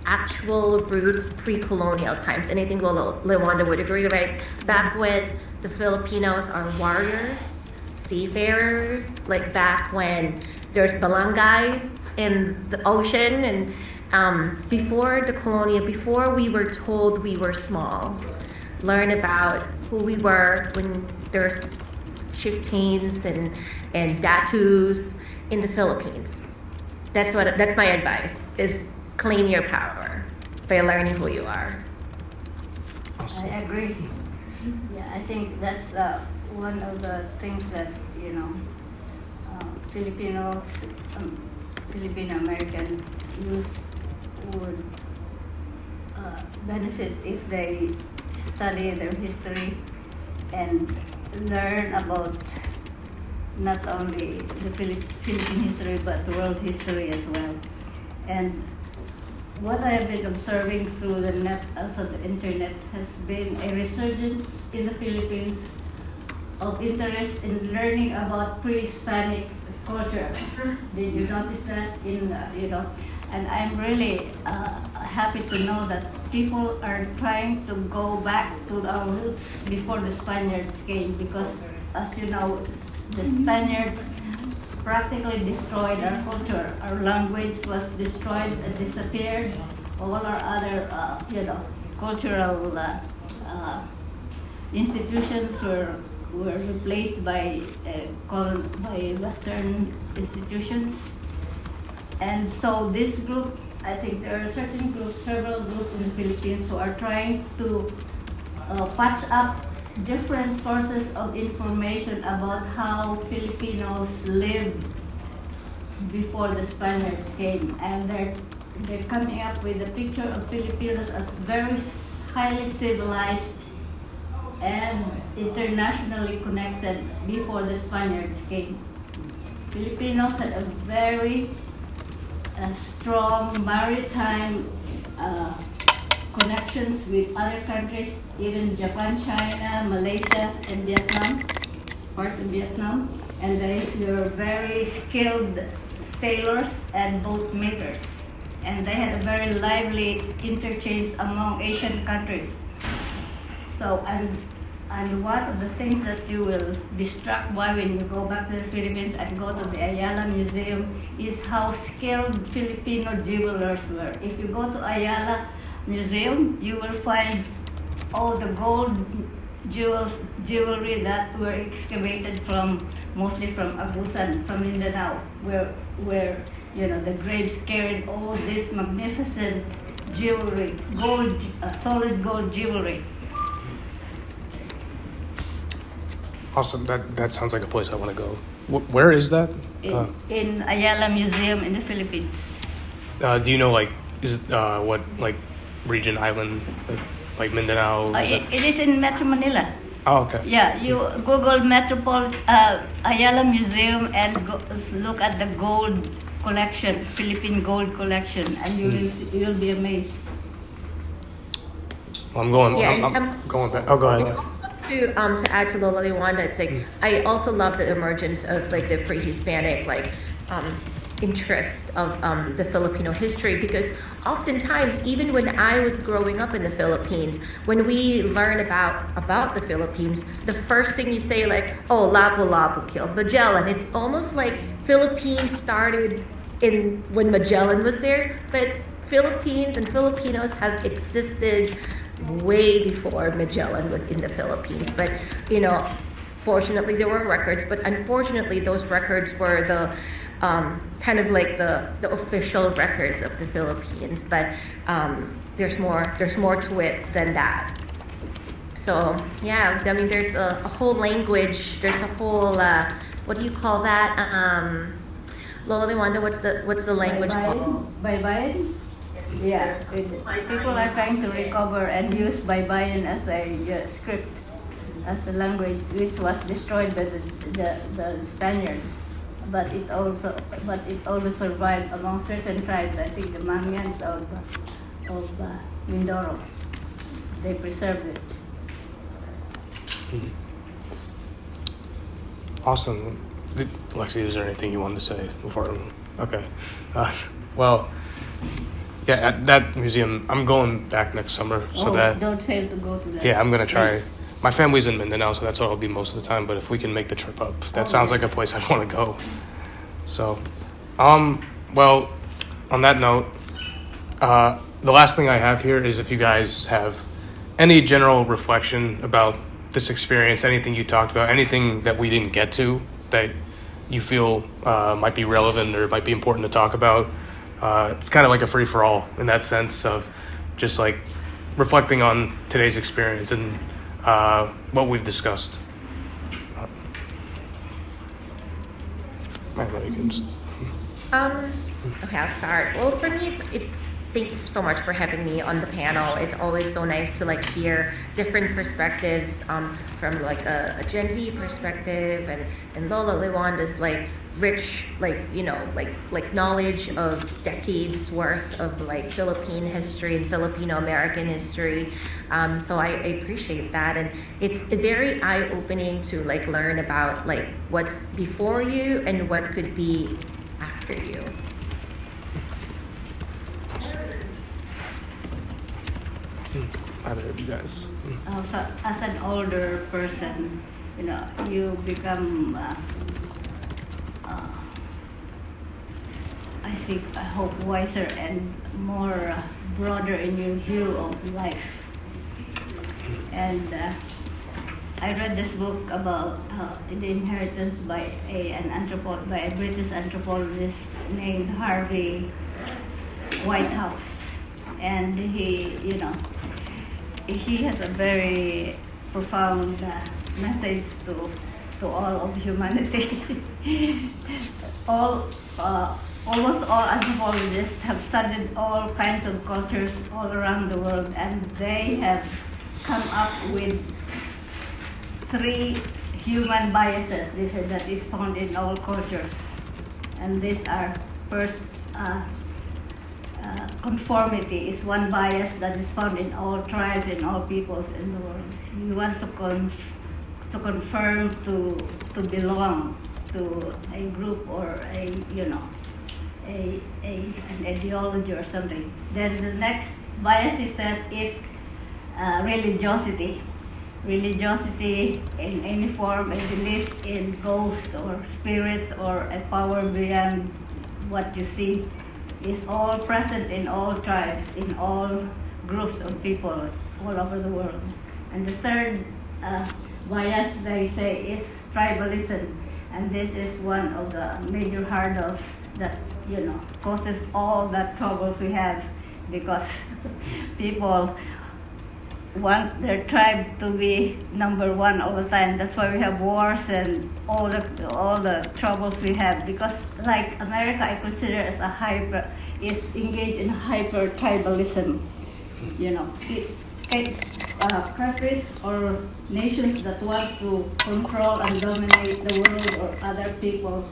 actual roots pre-colonial times. And I think Lewanda would agree, right? Back when the Filipinos are warriors, seafarers, like back when there's balangays in the ocean, and before the colonial, before we were told we were small, learn about who we were when there's chieftains and datus in the Philippines. That's my advice, is claim your power by learning who you are. Awesome. I agree. Yeah, I think that's one of the things that, Filipino Filipino American youth would benefit if they study their history and learn about not only the Philippine history but the world history as well. And what I have been observing through the net, also the internet, has been a resurgence in the Philippines of interest in learning about pre-Hispanic culture. Did you notice that and I'm really happy to know that people are trying to go back to our roots before the Spaniards came, because as you know, the Spaniards practically destroyed our culture. Our language was destroyed and disappeared. All our other, cultural institutions were replaced by Western institutions. And so this group, I think there are several groups in the Philippines who are trying to patch up different sources of information about how Filipinos lived before the Spaniards came. And they're coming up with a picture of Filipinos as very highly civilized and internationally connected before the Spaniards came. Filipinos had a very strong maritime connections with other countries, even Japan, China, Malaysia, and Vietnam, part of Vietnam. And they were very skilled sailors and boat makers. And they had a very lively interchange among Asian countries. So, and one of the things that you will be struck by when you go back to the Philippines and go to the Ayala Museum is how skilled Filipino jewelers were. If you go to Ayala Museum, you will find all the gold jewelry that were excavated mostly from Agusan, from Mindanao, where the graves carried all this magnificent jewelry, solid gold jewelry. Awesome. That sounds like a place I want to go. Where is that? In Ayala Museum in the Philippines. Do you know what region, island, like Mindanao? It is in Metro Manila. Oh, okay. Yeah, you Google Ayala Museum and look at the gold collection, Philippine gold collection, and you'll be amazed. I'm going. Yeah, I'm going back. Oh, go ahead. And also to add to Lola Lewanda, it's like I also love the emergence of like the pre-Hispanic interest of the Filipino history, because oftentimes, even when I was growing up in the Philippines, when we learn about the Philippines, the first thing you say Lapu-Lapu killed Magellan. It's almost like Philippines started when Magellan was there, but Philippines and Filipinos have existed way before Magellan was in the Philippines. But fortunately there were records, but unfortunately those records were the kind of like the official records of the Philippines. But there's more to it than that. So yeah, I mean there's a whole language, there's a whole what do you call that? Lola Lewanda, what's the language called? Baybayin? Yeah, people are trying to recover and use Baybayin as a script, as a language which was destroyed by the Spaniards, but it also survived among certain tribes. I think the Mangyans of Mindoro, they preserved it. Awesome. Lexie, is there anything you wanted to say before? Okay. Well, yeah, at that museum, I'm going back next summer. So Don't fail to go to that. Yeah, I'm going to try. Yes. My family's in Mindanao, so that's where I'll be most of the time. But if we can make the trip up, that sounds like a place I'd want to go. So, well, on that note, the last thing I have here is if you guys have any general reflection about this experience, anything you talked about, anything that we didn't get to that you feel might be relevant or might be important to talk about. It's kind of like a free-for-all in that sense of just like reflecting on today's experience and what we've discussed. I know you can just. Okay, I'll start. Well, for me, it's thank you so much for having me on the panel. It's always so nice to like hear different perspectives from like a Gen Z perspective and Lola Lewanda's like rich like knowledge of decades worth of like Philippine history and Filipino American history. So I appreciate that, and it's very eye-opening to like learn about like what's before you and what could be after you. Either of you guys. Also, as an older person, you become, I hope, wiser and more broader in your view of life. And I read this book about the inheritance by a British anthropologist named Harvey Whitehouse, and he has a very profound message to all of humanity. Almost all anthropologists have studied all kinds of cultures all around the world, and they have come up with 3 human biases. They said that is found in all cultures, and these are first. Conformity is one bias that is found in all tribes and all peoples in the world. You want to conform to belong to a group or an ideology or something. Then the next bias, he says, is religiosity. Religiosity in any form, a belief in ghosts or spirits or a power beyond what you see, is all present in all tribes, in all groups of people all over the world. And the third bias, they say, is tribalism. And this is one of the major hurdles that, causes all the troubles we have, because people want their tribe to be number one all the time. That's why we have wars and all the troubles we have. Because like America, I consider as is engaged in hyper tribalism. Countries or nations that want to control and dominate the world or other people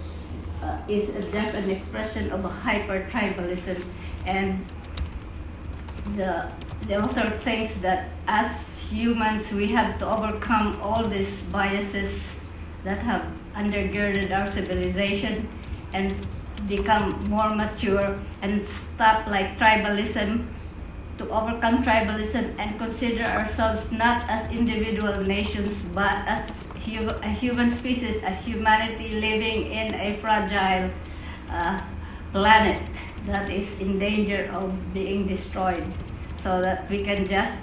is just an expression of a hyper tribalism. And the author thinks that as humans we have to overcome all these biases that have undergirded our civilization and become more mature and stop like tribalism, to overcome tribalism and consider ourselves not as individual nations but as a human species, a humanity living in a fragile planet that is in danger of being destroyed, so that we can just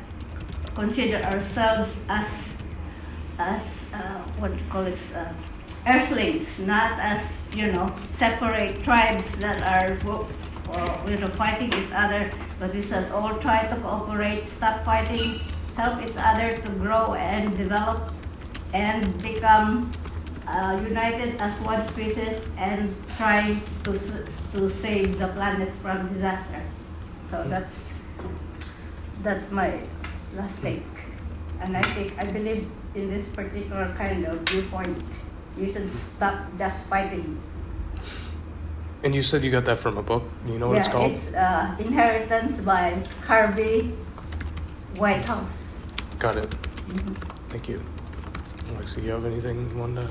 consider ourselves as earthlings, not as separate tribes that are fighting each other, but we should all try to cooperate, stop fighting, help each other to grow and develop and become united as one species and try to save the planet from disaster. So that's my last take. And I believe in this particular kind of viewpoint, we should stop just fighting. And you said you got that from a book. Do you know what it's called? It's Inheritance by Harvey Whitehouse. Got it. Thank you. Lexie, you have anything you want to?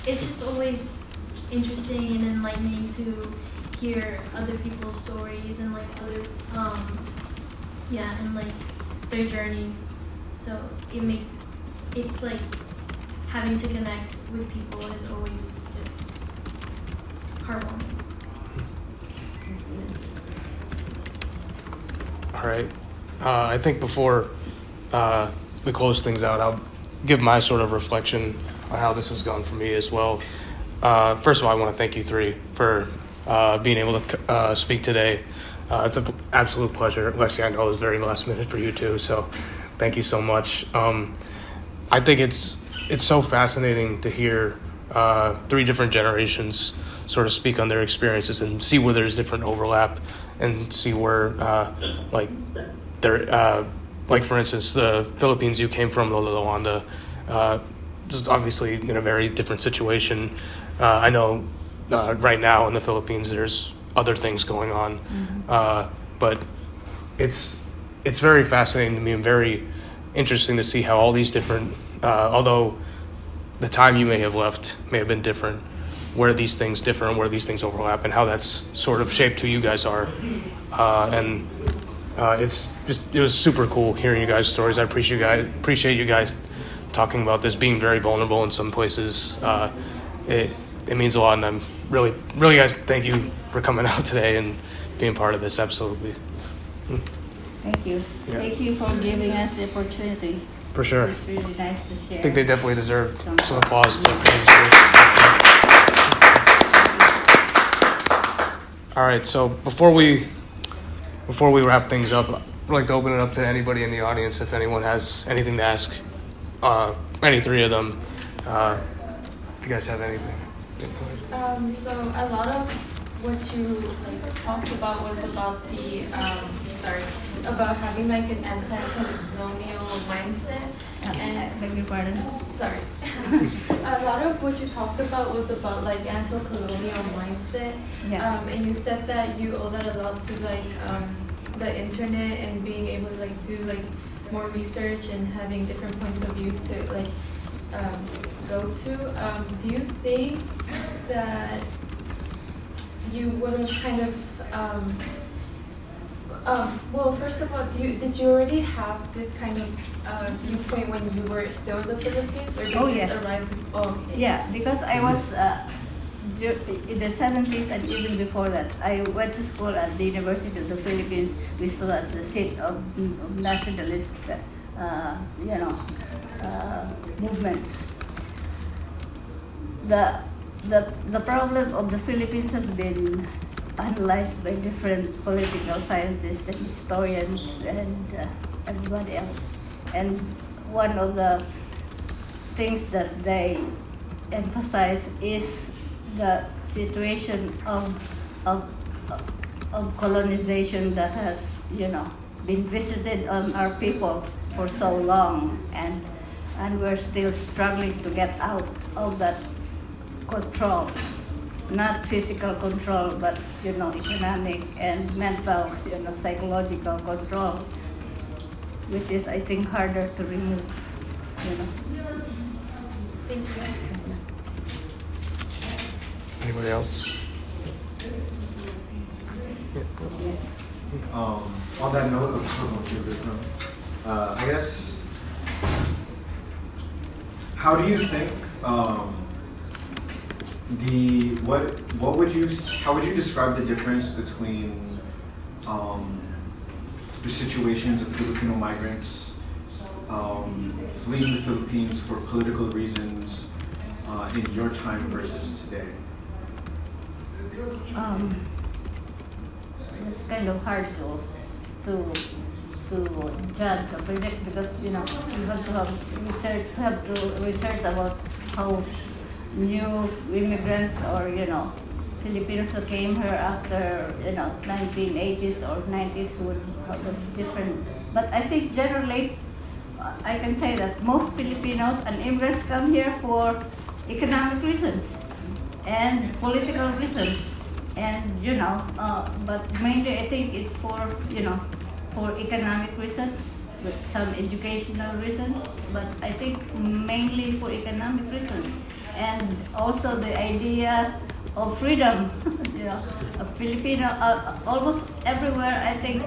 It's just always interesting and enlightening to hear other people's stories and like other and like their journeys. So it's like having to connect with people is always just heartwarming. All right. I think before we close things out, I'll give my sort of reflection on how this has gone for me as well. First of all, I want to thank you 3 for being able to speak today. It's an absolute pleasure. Lexie, I know it was very last minute for you too, so thank you so much. I think it's so fascinating to hear three different generations sort of speak on their experiences and see where there's different overlap and see where like there like for instance the Philippines you came from, Lewanda, is obviously in a very different situation. I know right now in the Philippines there's other things going on, but it's very fascinating to me and very interesting to see how all these different although the time you may have left may have been different, where these things differ and where these things overlap and how that's sort of shaped who you guys are. And it was super cool hearing you guys' stories. I appreciate you guys talking about this, being very vulnerable in some places. It means a lot, and I'm really guys, thank you for coming out today and being part of this. Absolutely. Thank you. Yeah. Thank you for giving us the opportunity. For sure. It's really nice to share. I think they definitely deserve some applause. All right, so before we wrap things up, I'd like to open it up to anybody in the audience if anyone has anything to ask. Any three of them. If you guys have anything. So a lot of what you talked about was about the about having like an anti-colonial mindset. And beg your pardon. Sorry. A lot of what you talked about was about like anti-colonial mindset. Yeah. And you said that you owe that a lot to like the internet and being able to like do like more research and having different points of views to like go to. Do you think that you would have kind of well, first of all, did you already have this kind of viewpoint when you were still in the Philippines, or did Oh, this yes. arrive? Oh, okay. Yeah, because I was in the 70s and even before that. I went to school at the University of the Philippines, which was the seat of nationalist, movements. The problem of the Philippines has been analyzed by different political scientists and historians and everybody else. And one of the things that they emphasize is the situation of colonization that has, been visited on our people for so long, and we're still struggling to get out of that control. Not physical control, but economic and mental, psychological control, which is, I think, harder to remove. Thank you. Anybody else? On that note of I guess, how do you think how would you describe the difference between the situations of Filipino migrants fleeing the Philippines for political reasons in your time versus today? It's kind of hard to judge or predict, because you have to research about how new immigrants or Filipinos who came here after 1980s or 90s would have a different. But I think generally I can say that most Filipinos and immigrants come here for economic reasons and political reasons, and but mainly I think it's for economic reasons, with some educational reasons, but I think mainly for economic reasons. And also the idea of freedom, a Filipino, almost everywhere, I think,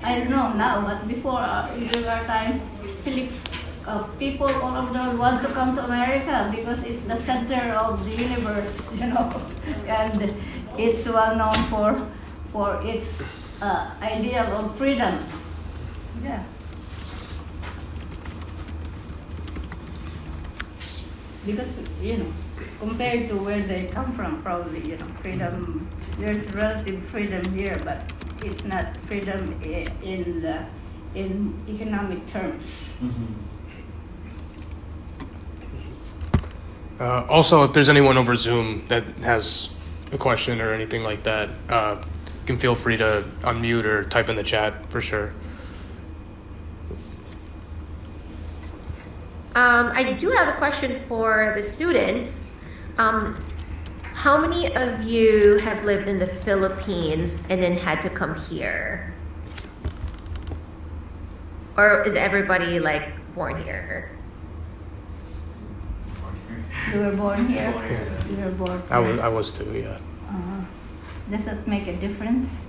I don't know now, but before, during our time, people all over the world want to come to America because it's the center of the universe, and it's well known for its idea of freedom. Yeah. Because, compared to where they come from, probably, freedom, there's relative freedom here, but it's not freedom in economic terms. Mm-hmm. Also, if there's anyone over Zoom that has a question or anything like that, you can feel free to unmute or type in the chat for sure. I do have a question for the students. How many of you have lived in the Philippines and then had to come here? Or is everybody like born here? You were born here? here. You were born I was too, yeah. Does that make a difference?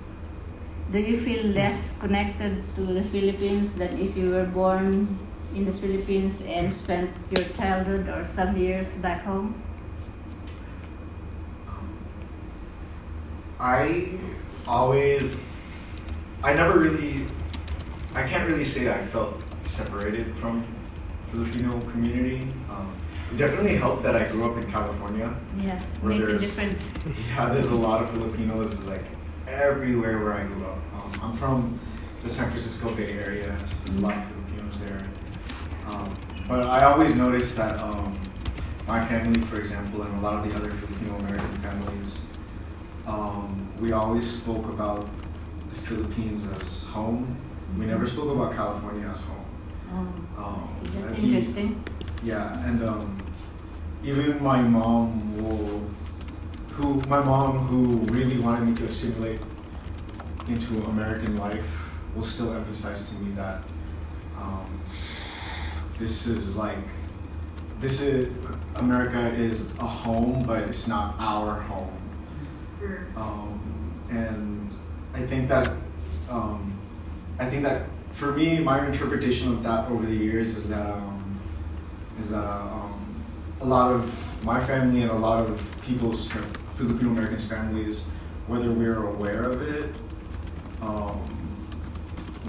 Do you feel less connected to the Philippines than if you were born in the Philippines and spent your childhood or some years back home? I can't really say I felt separated from Filipino community. It definitely helped that I grew up in California. Yeah, Where makes a there's- difference. Yeah, there's a lot of Filipinos like everywhere where I grew up. I'm from the San Francisco Bay Area, so there's a lot of Filipinos there. But I always noticed that my family, for example, and a lot of the other Filipino American families, we always spoke about the Philippines as home. We never spoke about California as home. See, that's and interesting. Yeah, and even my mom who really wanted me to assimilate into American life will still emphasize to me that America is a home, but it's not our home. And I think that for me, my interpretation of that over the years is that a lot of my family and a lot of people's Filipino Americans families, whether we were aware of it,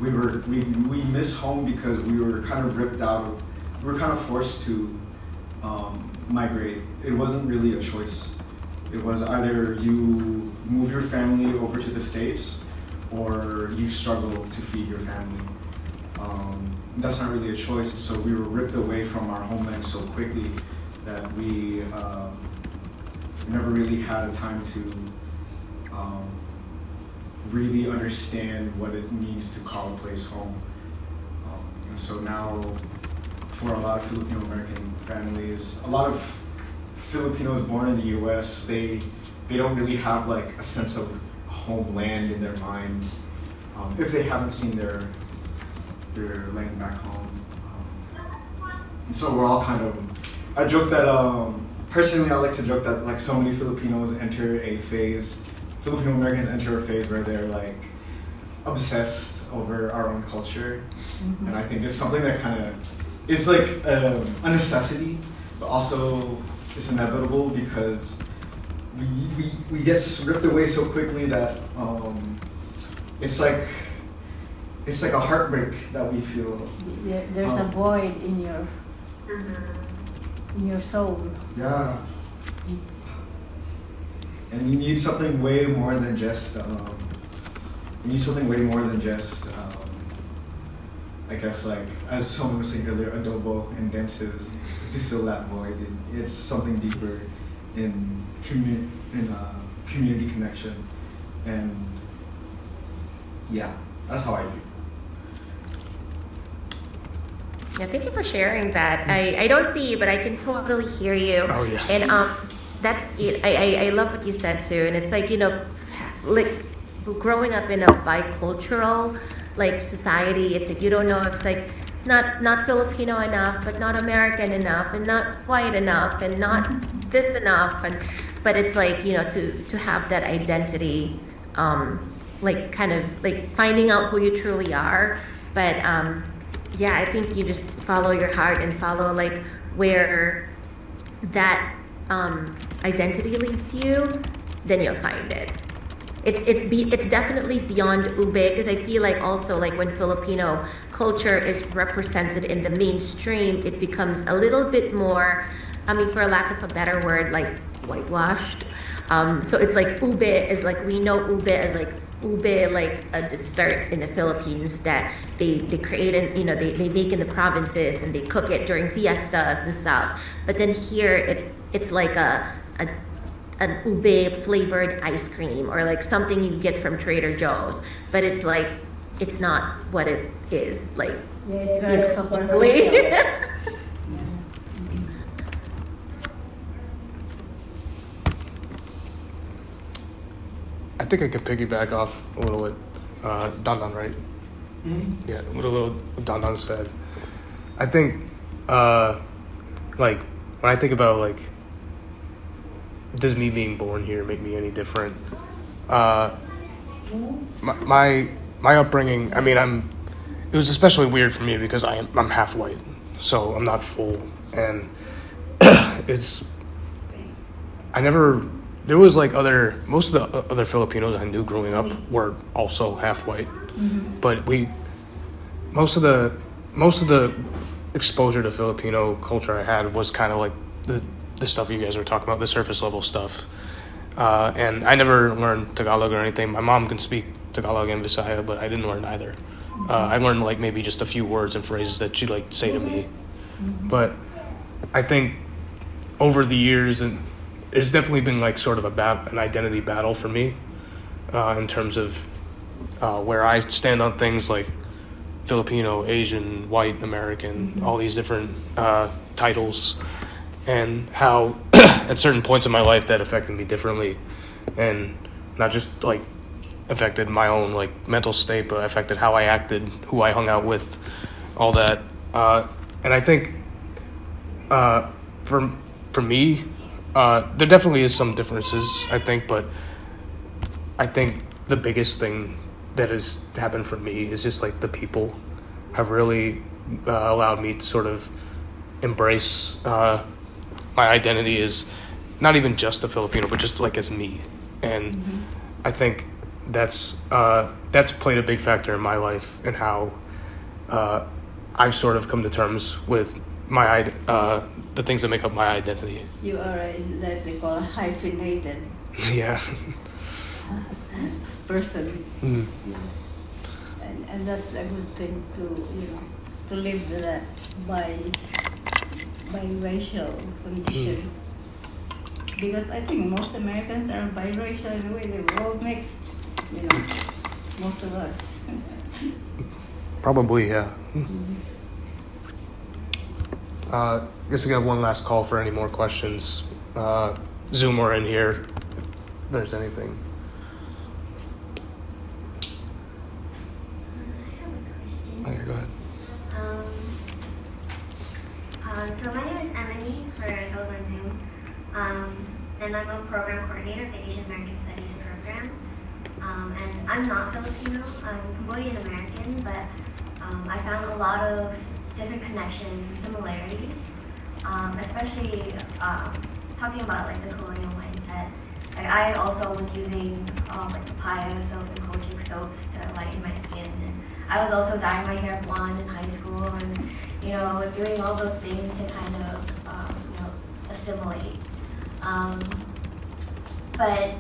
we miss home because we were kind of ripped out of, we were kind of forced to migrate. It wasn't really a choice. It was either you move your family over to the States or you struggle to feed your family. That's not really a choice. So we were ripped away from our homeland so quickly that we never really had a time to really understand what it means to call a place home. And so now, for a lot of Filipino American families, a lot of Filipinos born in the U.S., they don't really have like a sense of homeland in their mind if they haven't seen their land back home. And so we're all kind of, I joke that, personally I like to joke that like so many Filipino Americans enter a phase where they're like obsessed over our own culture. Mm-hmm. And I think it's something that kind of, it's like a necessity, but also it's inevitable because we get ripped away so quickly that it's like a heartbreak that we feel. There's a void in your soul. Yeah. And we need something way more than just. I guess like as someone was saying earlier, adobo and dentes to fill that void. It's something deeper in community connection, and yeah, that's how I feel. Yeah, thank you for sharing that. I don't see you, but I can totally hear you. Oh, yeah. And that's it. I love what you said too. And it's like, like growing up in a bicultural like society, it's like you don't know if it's like not Filipino enough, but not American enough, and not white enough, and not this enough, but it's like to have that identity, like kind of like finding out who you truly are. But yeah, I think you just follow your heart and follow like where that identity leads you, then you'll find it. It's definitely beyond ube, because I feel like also like when Filipino culture is represented in the mainstream, it becomes a little bit more, I mean, for a lack of a better word, like whitewashed. So it's like ube is like, we know ube as like ube, like a dessert in the Philippines that they create and they make in the provinces and they cook it during fiestas and stuff. But then here it's like a an ube flavored ice cream or like something you get from Trader Joe's, but it's like it's not what it is like. Yeah, it's very Locally. superficial. I think I could piggyback off a little what Dandan, right? Yeah, what a little Dandan said. I think, like, when I think about, like, does me being born here make me any different? My upbringing, I mean, it was especially weird for me because I'm half white, so I'm not full, and there was like most of the other Filipinos I knew growing up were also half white, but most of the exposure to Filipino culture I had was kind of like the stuff you guys were talking about, the surface level stuff, and I never learned Tagalog or anything. My mom can speak Tagalog and Visaya, but I didn't learn either. I learned like maybe just a few words and phrases that she'd like say to me, but I think over the years and it's definitely been like sort of an identity battle for me in terms of where I stand on things like Filipino, Asian, white, American, all these different titles, and how at certain points in my life that affected me differently, and not just like affected my own like mental state, but affected how I acted, who I hung out with, all that. And I think for me, there definitely is some differences, I think, but I think the biggest thing that has happened for me is just like the people have really allowed me to sort of embrace my identity as not even just a Filipino, but just like as me. And I think that's played a big factor in my life and how I've sort of come to terms with the things that make up my identity. You are that they call a hyphenated Yeah. person. Mm. And that's a good thing to live that by racial condition. Because I think most Americans are biracial in a way, they're all mixed, most of us. Probably, yeah. Guess we got one last call for any more questions. Zoom or in here, if there's anything. I have a question. Okay, go ahead. So my name is Emily, for those on Zoom, and I'm a program coordinator of the Asian American Studies program. And I'm not Filipino, I'm Cambodian American, but I found a lot of different connections and similarities, especially talking about like the colonial mindset. Like I also was using like papaya soaps and kojic soaps to lighten my skin, and I was also dyeing my hair blonde in high school, and doing all those things to kind of assimilate. But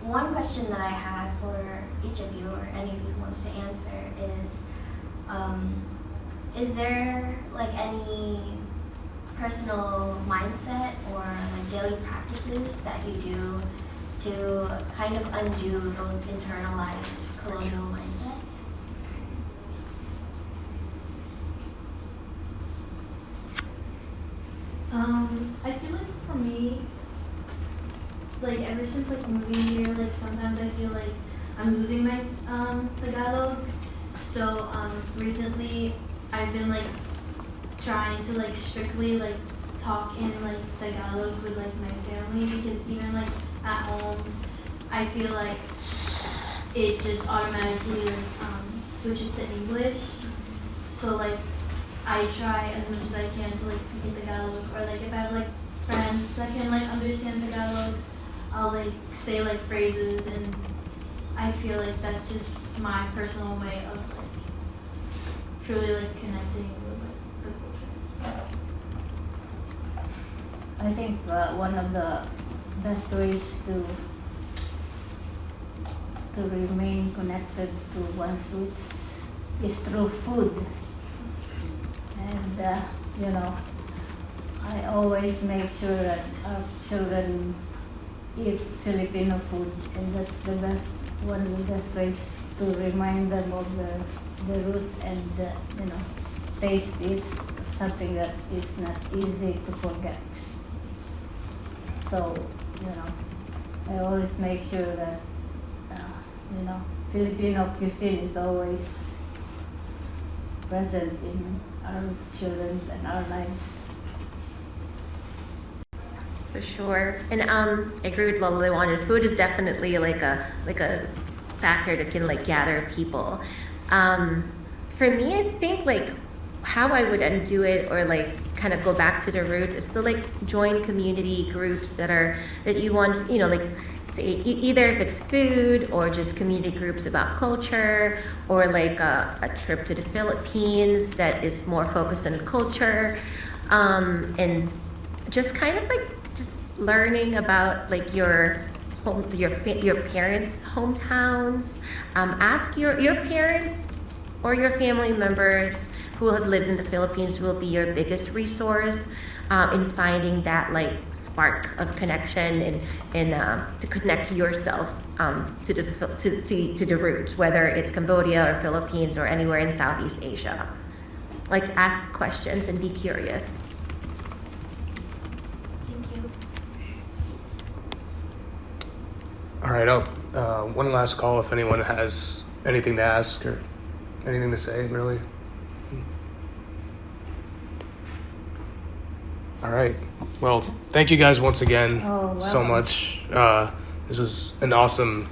one question that I had for each of you, or any of you who wants to answer, is there like any personal mindset or like daily practices that you do to kind of undo those internalized colonial mindsets? I feel like for me, like ever since like moving here, like sometimes I feel like I'm losing my Tagalog. So recently I've been like trying to like strictly like talk in like Tagalog with like my family, because even like at home I feel like it just automatically like switches to English. So like I try as much as I can to like speak in Tagalog, or like if I have like friends that can like understand Tagalog, I'll like say like phrases, and I feel like that's just my personal way of like truly like connecting with like the culture. I think one of the best ways to remain connected to one's roots is through food. And, you know, I always make sure that our children eat Filipino food, and that's the best, one of the best ways to remind them of the roots, and you know, taste is something that is not easy to forget. So, you know, I always make sure that, you know, Filipino cuisine is always present in our children's and our lives. For sure. And I agree with Lola. Lewanda. Food is definitely like a factor that can like gather people. For me, I think like how I would undo it or like kind of go back to the roots is to like join community groups that you want, you know, like say either if it's food or just community groups about culture, or like a trip to the Philippines that is more focused on culture, and just kind of like just learning about like your parents' hometowns. Ask your parents or your family members who have lived in the Philippines will be your biggest resource in finding that like spark of connection and to connect yourself to the roots, whether it's Cambodia or Philippines or anywhere in Southeast Asia. Like ask questions and be curious. Thank you. All right, one last call if anyone has anything to ask or anything to say, really. All right. Well, thank you guys once again so much. This was an awesome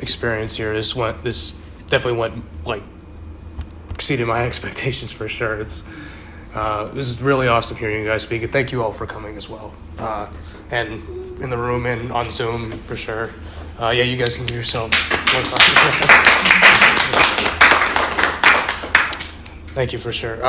experience here. This definitely went like exceeded my expectations for sure. It was really awesome hearing you guys speak. And thank you all for coming as well. And in the room and on Zoom for sure. Yeah, you guys can give yourselves more time. Thank you for sure.